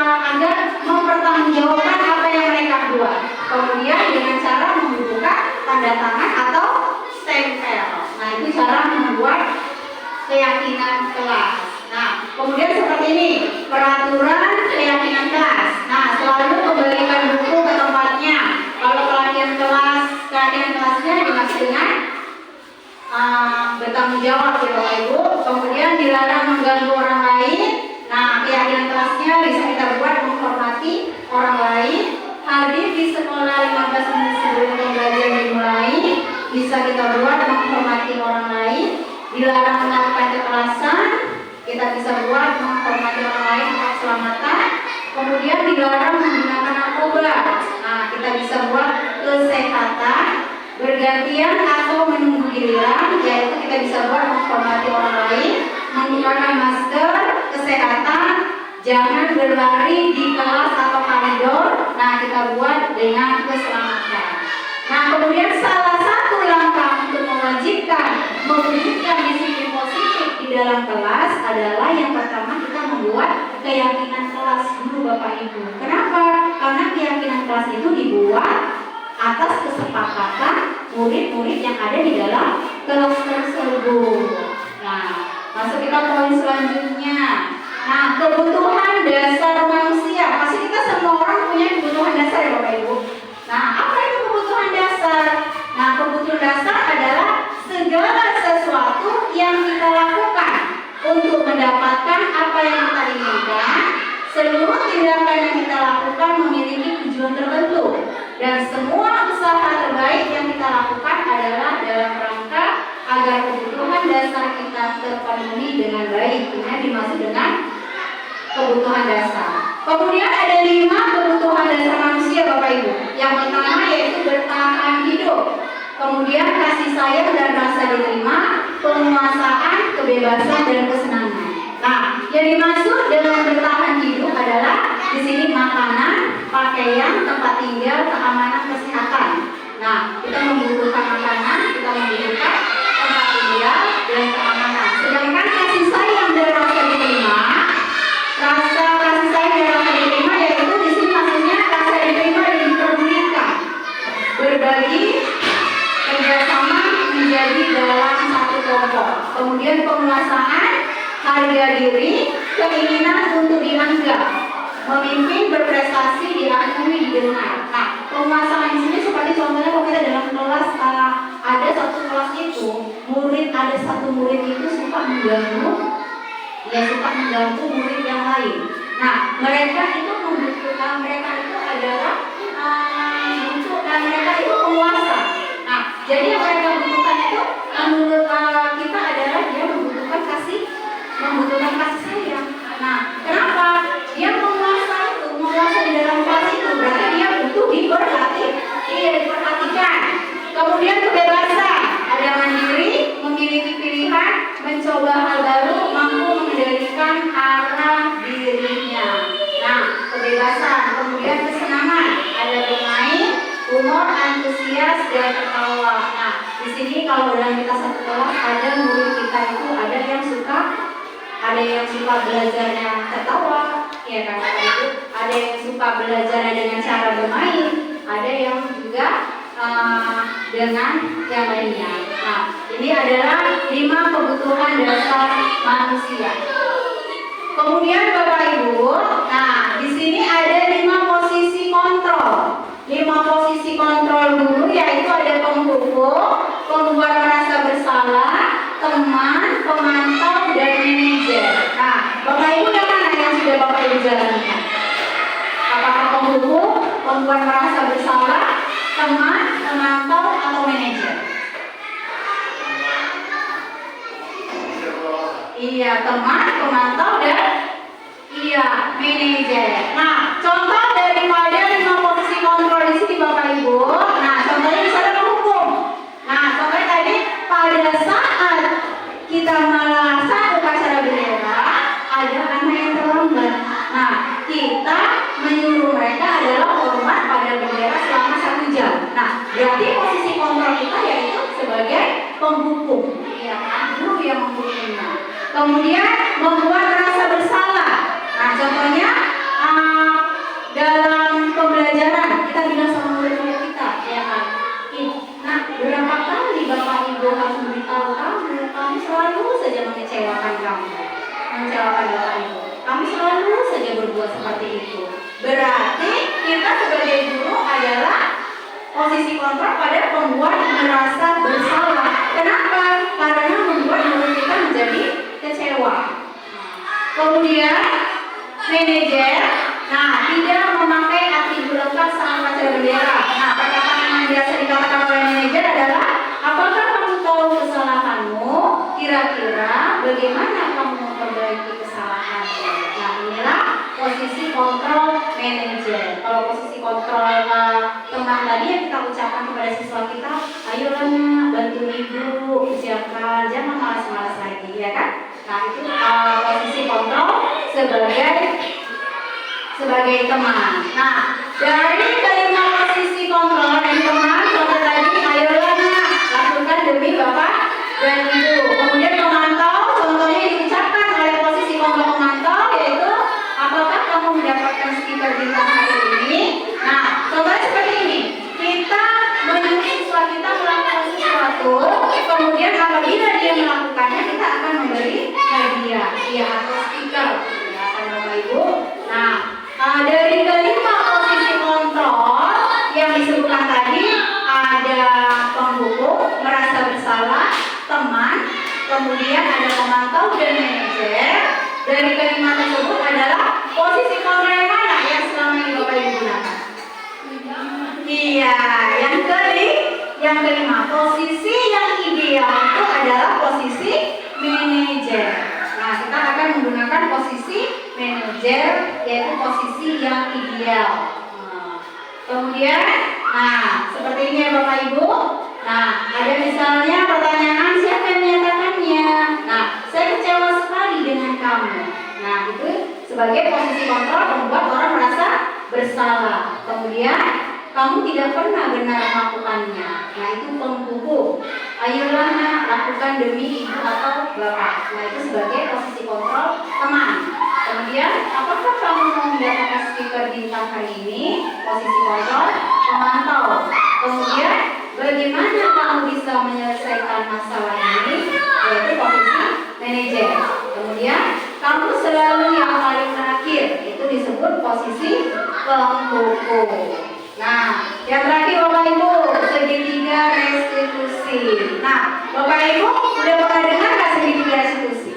agar mempertanggungjawabkan apa yang mereka buat. Kemudian dengan cara membubuhkan tanda tangan atau stempel. Nah, itu cara membuat keyakinan kelas. Nah, kemudian seperti ini peraturan keyakinan kelas. Nah, selalu kembalikan buku ke tempatnya. Kalau keyakinan kelasnya dimaksud dengan bertanggung jawab ya Bapak Ibu. Kemudian dilarang mengganggu orang lain. Nah, keyakinan kelasnya bisa kita buat menghormati orang lain. Hadir di sekolah 15 menit sebelum pembelajaran dimulai. Bisa kita buat menghormati orang lain. Dilarang melakukan kekerasan. Kita bisa buat menghormati orang lain untuk keselamatan. Kemudian dilarang menggunakan narkoba. Nah, kita bisa buat kesehatan bergantian atau menunggu giliran, yaitu kita bisa buat menghormati orang lain, menggunakan masker, kesehatan, jangan berlari di kelas atau koridor. Nah, kita buat dengan keselamatan. Nah, kemudian salah satu langkah untuk mewujudkan disiplin positif di dalam kelas adalah yang pertama kita membuat keyakinan kelas dulu Bapak Ibu. Kenapa? Karena keyakinan kelas itu dibuat atas kesepakatan murid-murid yang ada di dalam kelas tersebut. Nah, masuk kita poin selanjutnya. Nah, kebutuhan dasar manusia. Pasti kita semua orang punya kebutuhan dasar ya Bapak Ibu. Nah, apa itu kebutuhan dasar? Nah, kebutuhan dasar adalah segala sesuatu yang kita lakukan untuk mendapatkan apa yang kita inginkan. Seluruh tindakan yang kita lakukan memiliki tujuan tertentu, dan semua usaha terbaik yang kita lakukan adalah dalam rangka agar kebutuhan dasar kita terpenuhi dengan baik. Ini dimaksud dengan kebutuhan dasar. Kemudian ada 5 kebutuhan dasar manusia Bapak Ibu. Yang pertama yaitu bertahan hidup, kemudian kasih sayang dan rasa diterima, penguasaan, kebebasan dan kesenangan. Nah, yang dimaksud dengan bertahan hidup adalah di sini makanan, pakaian, tempat tinggal, keamanan, kesehatan. Nah, kita membutuhkan makanan, kita membutuhkan tempat tinggal dan keamanan. Sedangkan kasih sayang dan rasa diterima, yaitu di sini maksudnya rasa diterima dan diperdulikan, berbagi, kerjasama menjadi dalam satu kelompok. Kemudian penguasaan, harga diri, keinginan untuk dianggap, memimpin, berprestasi, diakui, didengar. Nah, penguasaan di sini seperti contohnya kalau kita dalam kelas ada satu kelas itu ada satu murid itu suka mengganggu murid yang lain. Nah, mereka itu adalah mereka itu penguasa. Nah, Jadi yang mereka butuhkan itu menurut kita adalah dia membutuhkan kasih sayang. Nah, kenapa? Dia menguasai di dalam kelas itu, berarti dia butuh diperhatikan. Kemudian kebebasan, ada mandiri, memiliki pilihan, mencoba hal baru, mampu mengendalikan arah dirinya. Nah, kebebasan. Kemudian kesenangan, ada bermain, humor, antusias, dan tertawa. Nah, di sini kalau dalam kita satu kelas ada murid kita itu ada yang suka belajarnya tertawa, ya kan? Itu ada yang suka belajarnya dengan cara bermain, ada yang juga dengan yang lainnya. Nah, ini adalah 5 kebutuhan dasar manusia. Kemudian Bapak Ibu, nah di sini ada 5 posisi kontrol. 5 posisi kontrol dulu, yaitu ada penghukum, pembuat merasa bersalah, teman, pemantau, dan manajer. Nah, Bapak Ibu yang mana yang sudah Bapak Ibu jalankan? Apakah penghukum, pembuat merasa bersalah, teman, pemantau, atau manajer? Iya, teman, pemantau, dan manajer. Nah, contoh daripada 5 posisi kontrol di sini Bapak Ibu. Nah, contohnya misalnya penghukum. Nah, contohnya tadi pada saat kita melaksanakan upacara bendera, ada anak yang terlambat. Nah, kita menyuruh mereka adalah hormat pada bendera selama 1 jam. Nah, berarti posisi kontrol kita yaitu sebagai penghukum, ya kan? Guru yang menghukumnya. Kemudian membuat rasa bersalah. Nah, contohnya dalam pembelajaran kita bilang sama murid-murid kita, ya kan? Nah, berapa kali Bapak Ibu harus memberitahu kamu selalu saja mengecewakan mengecewakan Bapak Ibu. Kamu selalu saja berbuat seperti itu. Berarti kita sebagai guru adalah posisi kontrol pada membuat merasa bersalah. Kenapa? Karena membuat murid kita menjadi kecewa. Kemudian manajer, nah tidak memakai atribut lengkap saat upacara bendera. Nah, perkataan yang biasa dikatakan oleh manajer adalah, apakah kamu tahu kesalahanmu? Kira-kira bagaimana kamu memperbaiki kesalahanmu? Nah, inilah posisi kontrol manajer. Kalau posisi kontrol teman tadi yang kita ucapkan kepada siswa kita, ayolah nak, bantu ibu, siapkan, jangan malas-malas lagi, ya kan? Nah, itu posisi kontrol sebagai teman. Nah, dari kelima posisi kontrol dan teman, contoh tadi, ayolah nak, lakukan demi Bapak dan Ibu. Kemudian pemantau, contohnya diucapkan oleh posisi kontrol pemantau, yaitu apakah kamu mendapatkan stiker bintang hari ini? Nah, contohnya seperti ini. Kita menyuruh siswa kita melakukan sesuatu, kemudian apabila dia melakukannya, kita akan memberi hadiah, atau stiker, ya kan Bapak Ibu. Nah, dari kelima posisi kontrol yang disebutkan tadi, ada penghukum, merasa bersalah, teman, kemudian ada pemantau dan manajer. Dari kelima tersebut adalah posisi kontrol yang mana yang selama ini Bapak Ibu gunakan? Iya, yang kelima, posisi yang ideal itu adalah posisi manajer. Nah, kita akan menggunakan posisi manajer, yaitu posisi yang ideal. Kemudian, nah seperti ini ya Bapak Ibu. Nah, ada misalnya pertanyaan, siapa yang menyatakannya? Nah, saya kecewa sekali dengan kamu. Nah, itu sebagai posisi kontrol membuat orang merasa bersalah. Kemudian, kamu tidak pernah benar melakukannya. Nah, itu penghukum. Ayolah nak, lakukan demi ibu atau bapak. Nah, itu sebagai posisi kontrol teman. Kemudian, apakah kamu mau mendapatkan stiker bintang hari ini? Posisi kontrol pemantau. Kemudian, bagaimana kamu bisa menyelesaikan masalah ini? Yaitu posisi manajer. Kemudian, kamu selalu yang paling terakhir. Itu disebut posisi penghukum. Nah, yang terakhir Bapak Ibu, segitiga restitusi. Nah, Bapak Ibu udah pernah dengar nggak segitiga restitusi?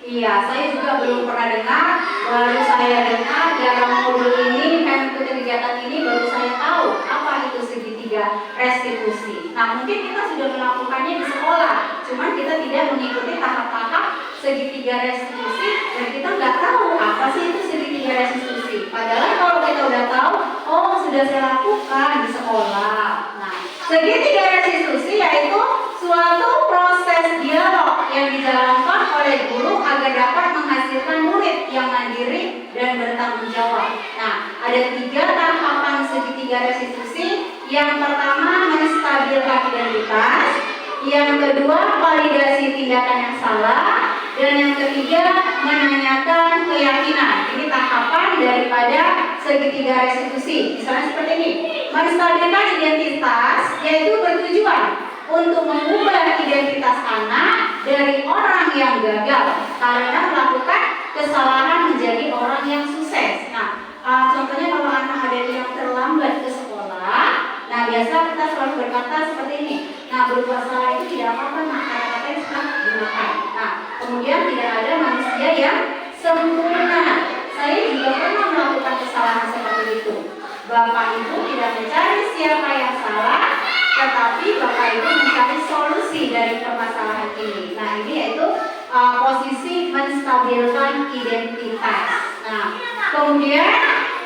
Iya, saya juga belum pernah dengar. Baru saya dengar dalam modul ini, kegiatan ini baru saya tahu apa itu segitiga segitiga restitusi. Nah, mungkin kita sudah melakukannya di sekolah, cuman kita tidak mengikuti tahap-tahap segitiga restitusi dan kita nggak tahu apa sih itu segitiga restitusi. Padahal kalau kita udah tahu, oh sudah saya lakukan di sekolah. Nah, segitiga restitusi yaitu suatu proses dialog yang dijalankan oleh guru agar dapat menghasilkan murid yang mandiri dan bertanggung jawab. Nah, ada 3 tahapan segitiga restitusi. Yang pertama, menstabilkan identitas. Yang kedua, validasi tindakan yang salah. Dan yang ketiga, menanyakan keyakinan. Ini tahapan daripada segitiga restitusi. Misalnya seperti ini, menstabilkan identitas yaitu bertujuan untuk mengubah identitas anak dari orang yang gagal karena melakukan kesalahan menjadi orang yang sukses. Nah, contohnya kalau anak ada yang terlambat ke sekolah, nah biasa kita selalu berkata seperti ini. Nah, berbuat salah itu tidak apa-apa, nah kata-kata yang sudah gunakan. Nah, kemudian tidak ada manusia yang sempurna. Saya juga pernah melakukan kesalahan seperti itu. Bapak Ibu tidak mencari siapa yang salah, tetapi Bapak Ibu mencari solusi dari permasalahan ini. Nah, ini yaitu posisi menstabilkan identitas. Nah, kemudian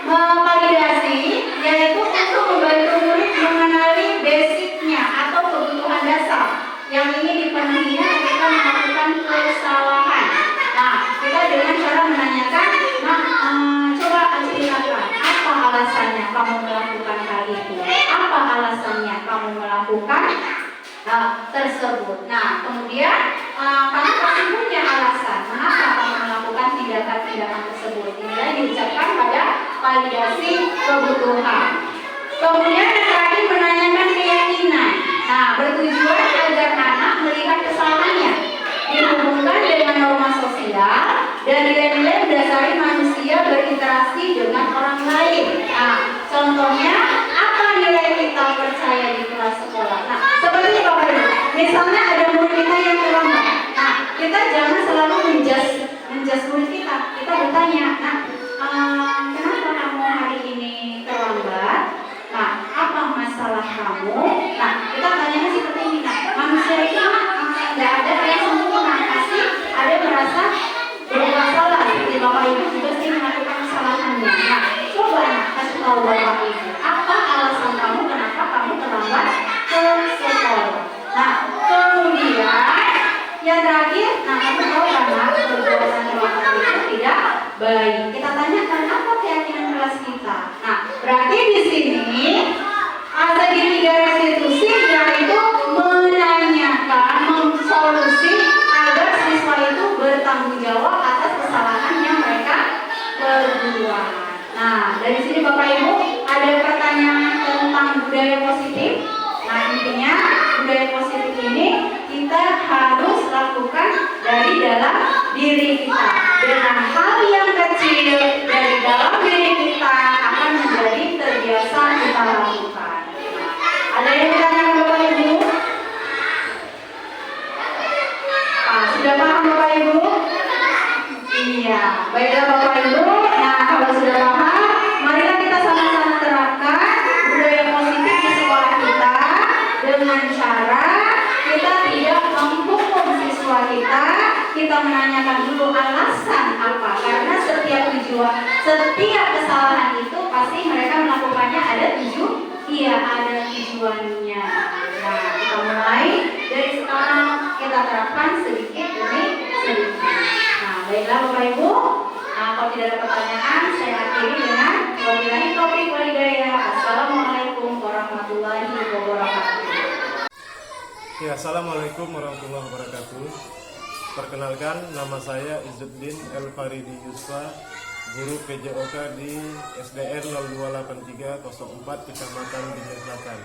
memvalidasi yaitu untuk membantu murid mengenali basicnya atau kebutuhan dasar yang ingin dipenuhinya ketika melakukan kesalahan. Nah, kita dengan cara menanyakan, coba ceritakan apa alasannya kamu melakukan hal itu? Apa alasannya kamu melakukan tersebut? Nah, kemudian kamu pasti punya alasan mengapa kamu melakukan tindakan-tindakan tersebut. Inilah diucapkan pada validasi kebutuhan. Kemudian yang terakhir, menanyakan keyakinan. Nah, bertujuan agar anak melihat kesalahannya dihubungkan dengan norma sosial dan nilai-nilai mendasari manusia berinteraksi dengan orang lain. Nah, contohnya apa nilai kita percaya di kelas sekolah? Nah, seperti Bapak Ibu, misalnya ada murid kita yang terlambat. Nah, kita jangan selalu menjas murid kita. Kita bertanya, kenapa kamu hari ini terlambat? Nah, apa masalah kamu? Nah, kita tanya seperti ini. Nah, manusia itu nggak ada yang sempurna, pasti ada merasa berbuat salah. Seperti Bapak Ibu juga sih melakukan kesalahannya. Nah, coba kasih tahu Bapak Ibu, apa alasan kamu kenapa kamu terlambat ke sekolah? Nah, kemudian yang terakhir, kamu tahu karena perbuatan terlambat itu tidak baik. Kita tanyakan apa keyakinan kelas kita. Nah, berarti di sini ada segitiga restitusi yaitu menanyakan, mensolusi agar siswa itu bertanggung jawab atas kesalahan yang mereka perbuat. Nah, dari sini Bapak Ibu ada pertanyaan tentang budaya positif. Nah, intinya budaya positif ini kita harus lakukan dari dalam diri kita. Dengan hal yang kecil dari dalam diri kita akan menjadi terbiasa kita lakukan. Ada yang bertanya Bapak Ibu? Sudah paham Bapak Ibu? Iya, baiklah Bapak Ibu. Nah, kalau sudah paham, marilah kita sama-sama terapkan budaya positif di sekolah kita dengan cara kita tidak menghukum siswa kita. Kita menanyakan dulu alasan apa, karena setiap kesalahan itu pasti mereka melakukannya ada tujuannya. Nah, kita mulai dari sekarang, kita terapkan sedikit demi sedikit. Nah, baiklah Bapak Ibu, kalau tidak ada pertanyaan, saya akhiri dengan wabillahi taufiq wal hidayah. Assalamualaikum warahmatullahi wabarakatuh. Ya, assalamualaikum warahmatullahi wabarakatuh. Perkenalkan, nama saya Izzuddin Elfaridi Yusfa, guru PJOK di SDN 028304 Kecamatan Binjai Selatan.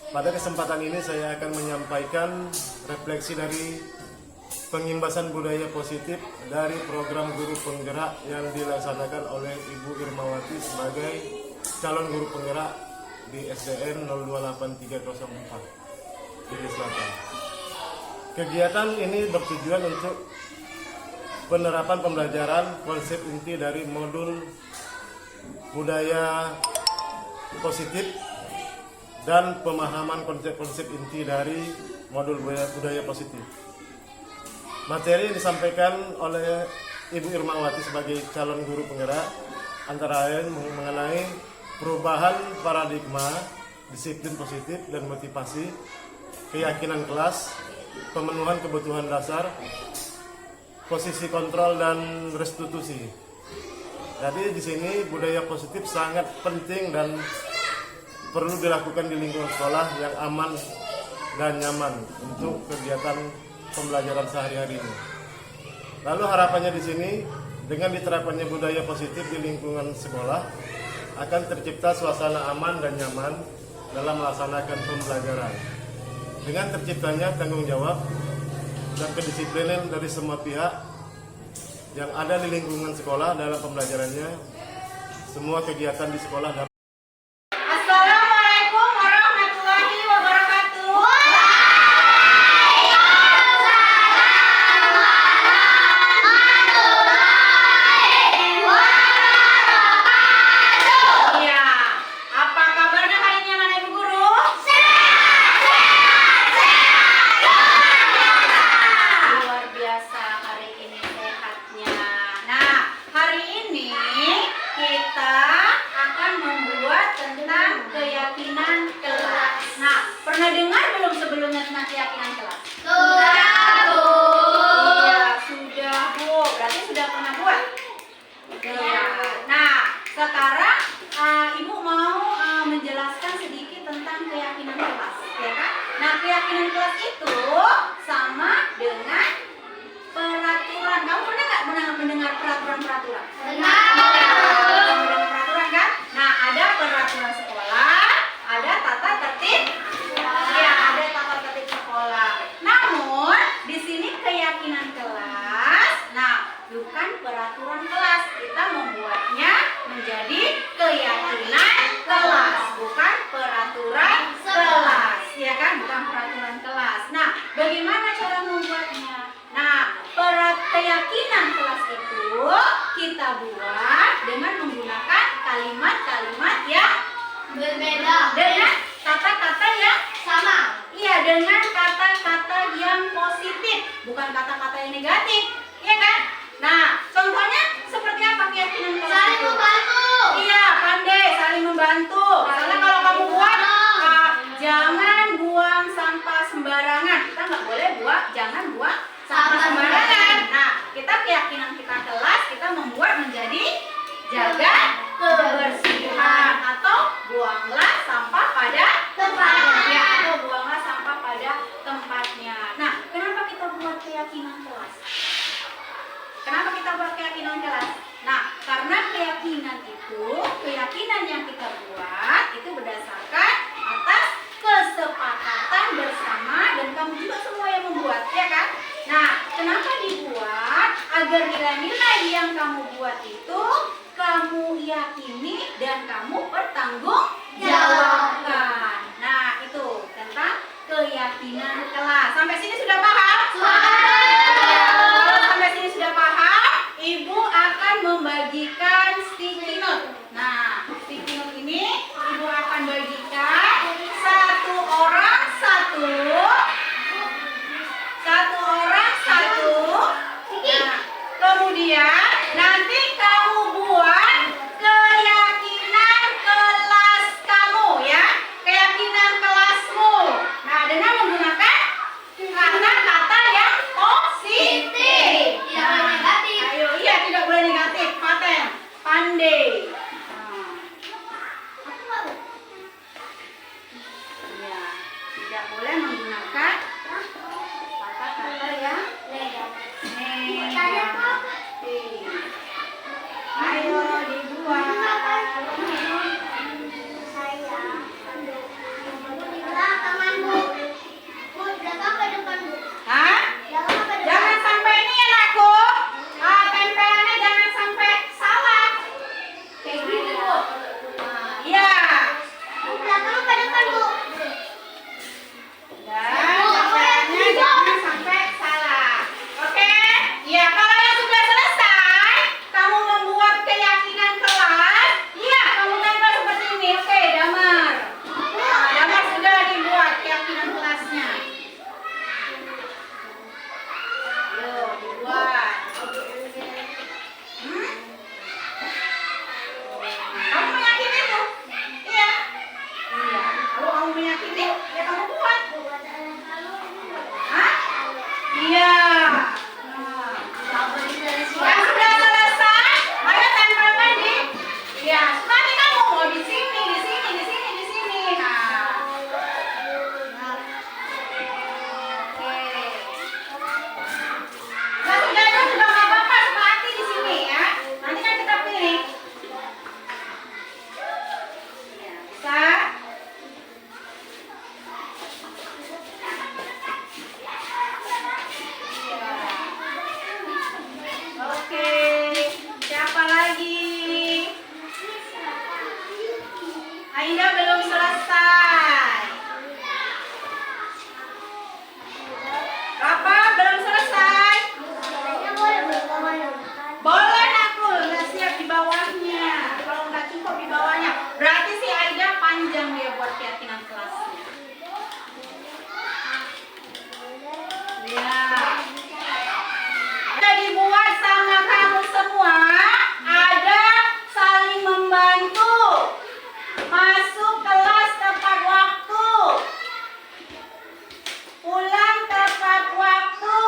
Pada kesempatan ini saya akan menyampaikan refleksi dari pengimbasan budaya positif dari program guru penggerak yang dilaksanakan oleh Ibu Irmawati sebagai calon guru penggerak di SDN 028304 Binjai Selatan. Kegiatan ini bertujuan untuk penerapan pembelajaran konsep inti dari modul budaya positif dan pemahaman konsep-konsep inti dari modul budaya positif. Materi yang disampaikan oleh Ibu Irmawati sebagai calon guru penggerak antara lain mengenai perubahan paradigma, disiplin positif dan motivasi, keyakinan kelas, pemenuhan kebutuhan dasar, posisi kontrol dan restitusi. Jadi di sini budaya positif sangat penting dan perlu dilakukan di lingkungan sekolah yang aman dan nyaman untuk kegiatan pembelajaran sehari-hari ini. Lalu harapannya di sini dengan diterapkannya budaya positif di lingkungan sekolah akan tercipta suasana aman dan nyaman dalam melaksanakan pembelajaran. Dengan terciptanya tanggung jawab dan kedisiplinan dari semua pihak yang ada di lingkungan sekolah dalam pembelajarannya, semua kegiatan di sekolah dapat. Assalamualaikum warahmatullahi wabarakatuh. Ya, apa kabarnya hari ini anak ibu guru? Luar biasa hari ini sehatnya. Nah, hari ini kita akan membuat tentang keyakinan kelas. Nah, pernah dengar belum sebelumnya tentang keyakinan kelas? Iya, sudah Bu. Berarti sudah pernah buat? Iya. Nah, sekarang Ibu mau menjelaskan sedikit tentang keyakinan kelas, ya kan? Nah, keyakinan kelas itu sama dengan peraturan. Kamu pernah nggak mendengar peraturan-peraturan? Mendengar peraturan kan? Nah, ada peraturan sekolah, ada tata tertib. Ya, ada tata tertib sekolah. Namun, di sini keyakinan kelas. Nah, bukan peraturan kelas. Kita membuatnya menjadi keyakinan kelas, bukan peraturan kelas. Ya kan? Bukan peraturan kelas. Nah, bagaimana cara membuatnya? Nah, keyakinan kelas itu kita buat dengan menggunakan kalimat-kalimat yang Berbeda. dengan kata-kata yang Sama. iya, dengan kata-kata yang positif, bukan kata-kata yang negatif, ya kan? Nah, contohnya seperti apa keyakinan kelas Saling itu? membantu. Iya, pandai saling membantu. Misalnya kalau kamu buat jangan buang sampah sembarangan, kita nggak boleh jangan buang sampah sembarangan. Nah, kita keyakinan kita kelas, kita membuat menjadi jaga kebersihan atau buanglah sampah pada tempatnya, ya, atau buanglah sampah pada tempatnya. Nah, kenapa kita buat keyakinan kelas? Kenapa kita buat keyakinan kelas? Nah, karena keyakinan yang kita buat itu berdasarkan atas kesepakatan bersama dan kamu juga semua yang membuat, ya kan? Nah, kenapa dibuat? Agar nilai-nilai yang kamu buat itu kamu yakini dan kamu pertanggungjawabkan. Nah, itu tentang keyakinan kelas. Sampai sini sudah paham? Kalau sampai sini sudah paham, Ibu akan membagikan sticky note. Nah, sticky note ini Ibu akan bagikan satu orang satu. Nah, kemudian nanti kamu buat keyakinan kelas kamu, ya, keyakinan kelasmu. Nah, dengan menggunakan kata-kata yang pulang tepat waktu.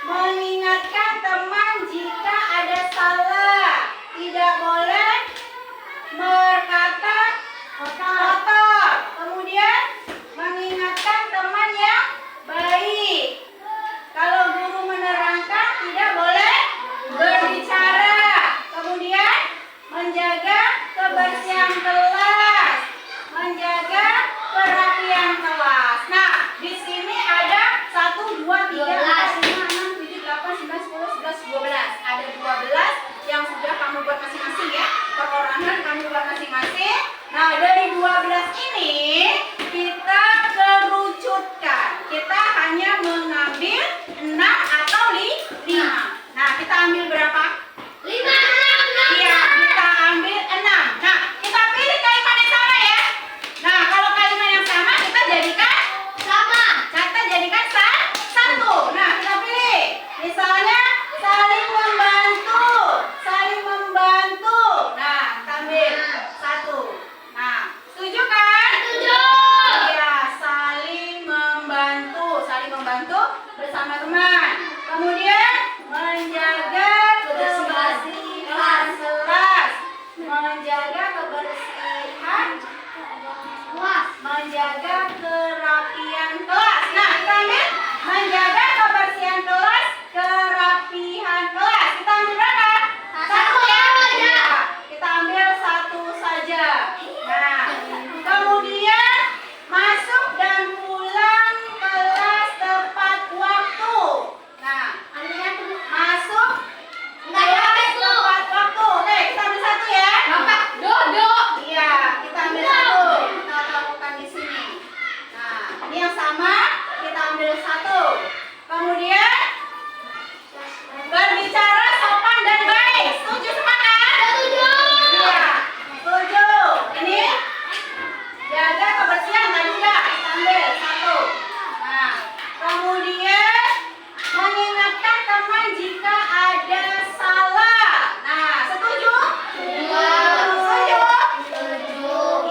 Mengingatkan teman jika ada salah. Tidak boleh berkata kotor. Kemudian mengingatkan teman yang baik. Kalau guru menerangkan tidak boleh berbicara. Kemudian menjaga kebersihan kelas, menjaga kerapian kelas. Nah, di sini ada 1, 2, 3, 4, 5, 6, 7, 8, 9, 10, 11, 12. Ada 12 yang sudah kamu buat masing-masing ya. Perorangan kamu buat masing-masing. Nah, dari 12 ini kita kerucutkan. Kita hanya mengambil 6 atau 5. Nah, kita ambil berapa? 5. Iya, kita ambil 6. Nah, kita pilih kalimat yang sama ya. Nah, kalau kalimat yang sama kita jadikan Sama. kita jadikan satu. Nah, kita pilih. Misalnya saling membantu. Saling membantu. Nah, kita ambil 1. Nah, setuju kan? Setuju. Iya, saling membantu. Saling membantu bersama teman. Kemudian menjaga kebersihan kelas. Menjaga kebersihan, menjaga kerapian kelas. Nah, kita ambil menjaga kebersihan kelas, kerapian kelas. Kita ambil berapa? Satu ya. Iya, kita ambil 1 saja. Nah, kemudian masuk dan pulang kelas tepat waktu. Nah, masuk Enggak habis lu. tepat waktu. Oke, kita ambil 1 ya. Duduk. Iya, kita ambil 1. Kita lakukan di sini. Nah, ini yang sama, kita ambil 1. Kemudian berbicara sopan dan baik. Setuju sepakat? Setuju. Iya, setuju. Ini jaga kebersihan tadi enggak? Kita ambil 1. Nah, kemudian mengingatkan teman jika ada salah. Nah, setuju? Setuju?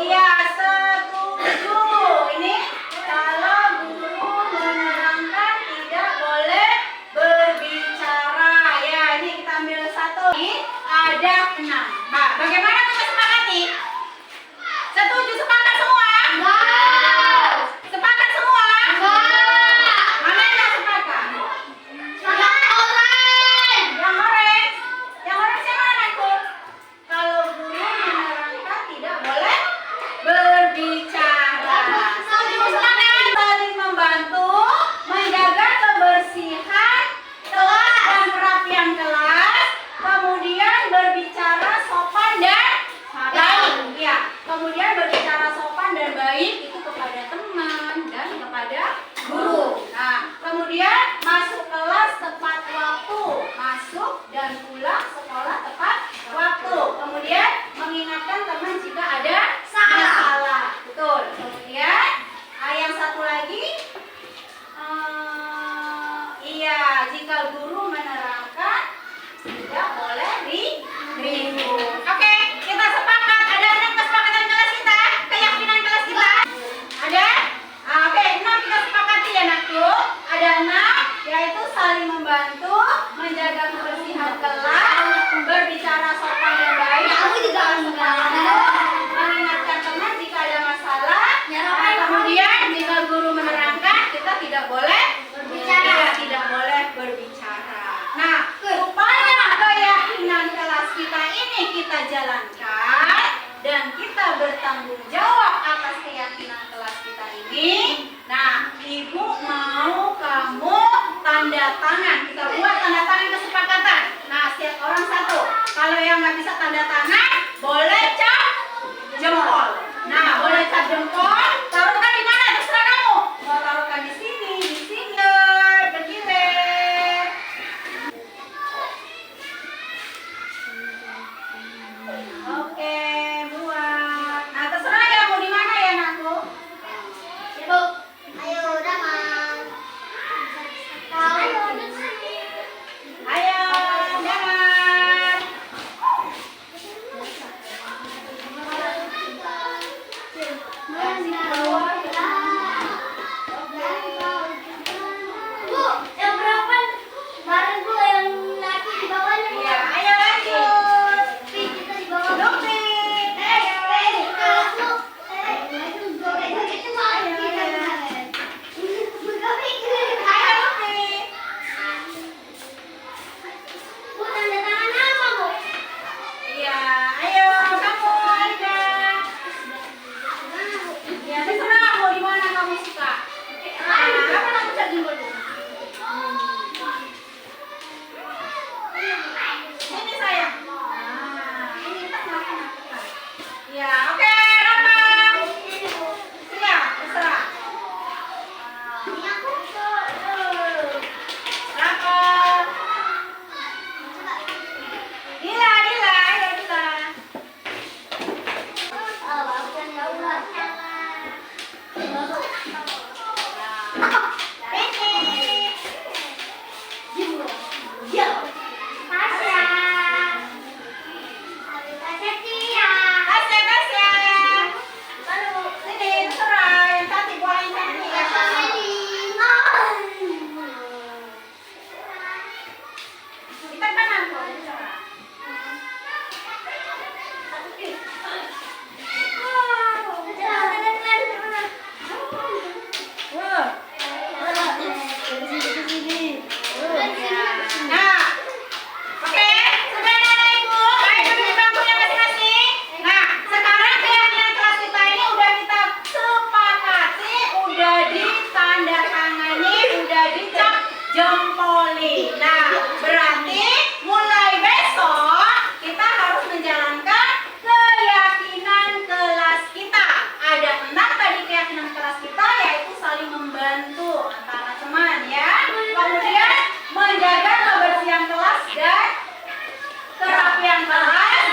Iya, setuju. Ini kalau guru menerangkan tidak boleh berbicara. Ya, ini kita ambil 1. Ini ada 6. Nah, bagaimana kita sepakati? Setuju sepakat semua? Enggak. Sepakat semua? Enggak. Mana yang sepakat? Yang orange. Yang orange. Yang orange yang mana tuh? Kalau guru menerangkan tidak boleh berbicara. Setuju sepakat? Saling membantu, menjaga kebersihan kelas dan kerapian kelas, kemudian berbicara sopan dan baik. Ya, kemudian berbicara sopan dan baik itu kepada teman dan kepada guru. Nah, kemudian masuk kelas tepat waktu, masuk dan pulang sekolah tepat waktu. Kemudian mengingatkan teman jika ada masalah. Betul. Kemudian yang satu lagi, iya, jika guru menerangkan tidak boleh ribut. Oke, kita sepakat. Ada 6 kesepakatan kelas kita, keyakinan kelas kita. Ada? Oke, 6 kita sepakati ya nakku. Ada 6, yaitu saling membantu, menjaga kebersihan kelas, berbicara sopan dan baik. Aku juga enggak. Mengingatkan teman jika ada masalah. Ya, Nah, kemudian jika guru menerangkan kita tidak boleh Berbicara. Iya, tidak boleh berbicara. Nah, supaya keyakinan kelas kita ini kita jalankan dan kita bertanggung jawab atas keyakinan kelas kita ini. Nah, ibu mau kamu tanda tangan. Kita buat tanda tangan kesepakatan. Nah, setiap orang 1. Kalau yang nggak bisa tanda tangan, boleh cap jempol. Nah, boleh cap jempol. Taruhkan di mana? Terserah kamu. Mau taruhkan di sini, di sini, bergilir. Oke, buat. Nah, terserah ya mau di mana ya, nakku. Ibu. Ayo, damai. Ayo, damai. Ayo, jangan. Mana? jempoli. Nah, berarti mulai besok kita harus menjalankan keyakinan kelas kita. Ada 6 tadi keyakinan kelas kita, yaitu saling membantu antara teman ya. Kemudian menjaga kebersihan kelas dan kerapian kelas,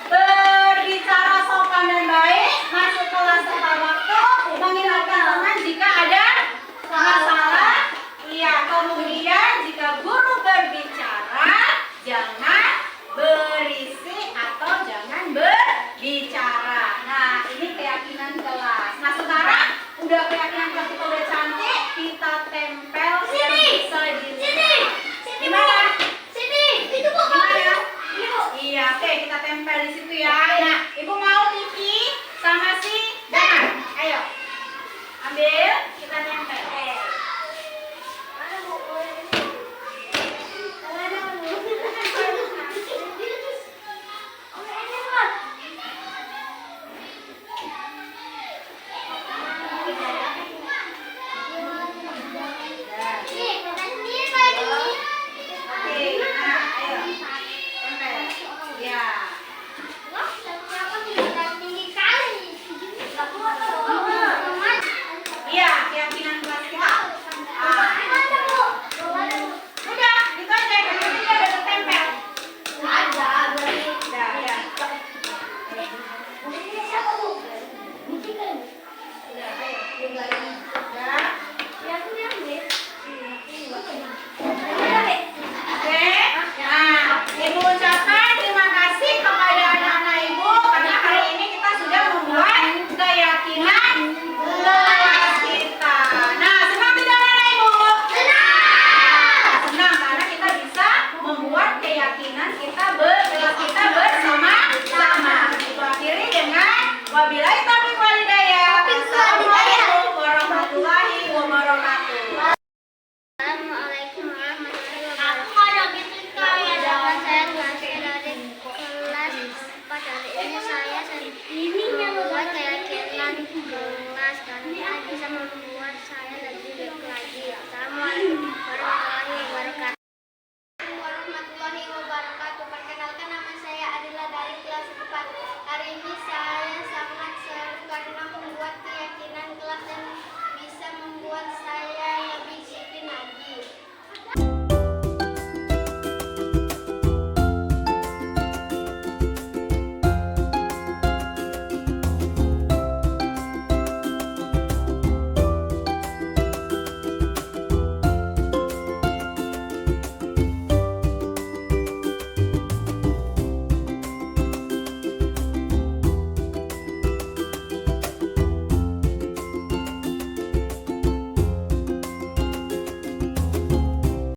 berbicara sopan dan baik, masuk kelas tepat waktu, mengingatkan teman jika ada masalah. Iya, kemudian jika guru berbicara, jangan berisi atau jangan berbicara. Nah, ini keyakinan kelas. Nah, sekarang udah keyakinan kelas kita udah cantik, kita tempel biar bisa dilihat. Gimana? Itu kok Gimana? Iya, oke, kita tempel di situ ya. Nah, Ibu mau Niki sama si Dana. Ayo. Ambil, kita tempel. Oke, nah, ayo. Tempel. Ya. Iya, keyakinan kelas kita. Udah, gitu aja. Yang penting dia udah tertempel. Udah, ya. Udah, ayo. Udah. Oke. Nah, Ibu ucapkan terima kasih kepada anak-anak Ibu karena hari ini kita sudah membuat keyakinan kelas kita. Nah, senang tidak anak-anak Ibu? Senang karena kita bisa membuat keyakinan kelas kita bersama-sama. Kita akhiri dengan wabillahi taufiq wal hidayah. Wassalamualaikum warahmatullahi wabarakatuh. Assalamualaikum warahmatullahi wabarakatuh. Nama saya Tasya dari kelas 4. Hari ini saya membuat keyakinan kelas karena bisa membuat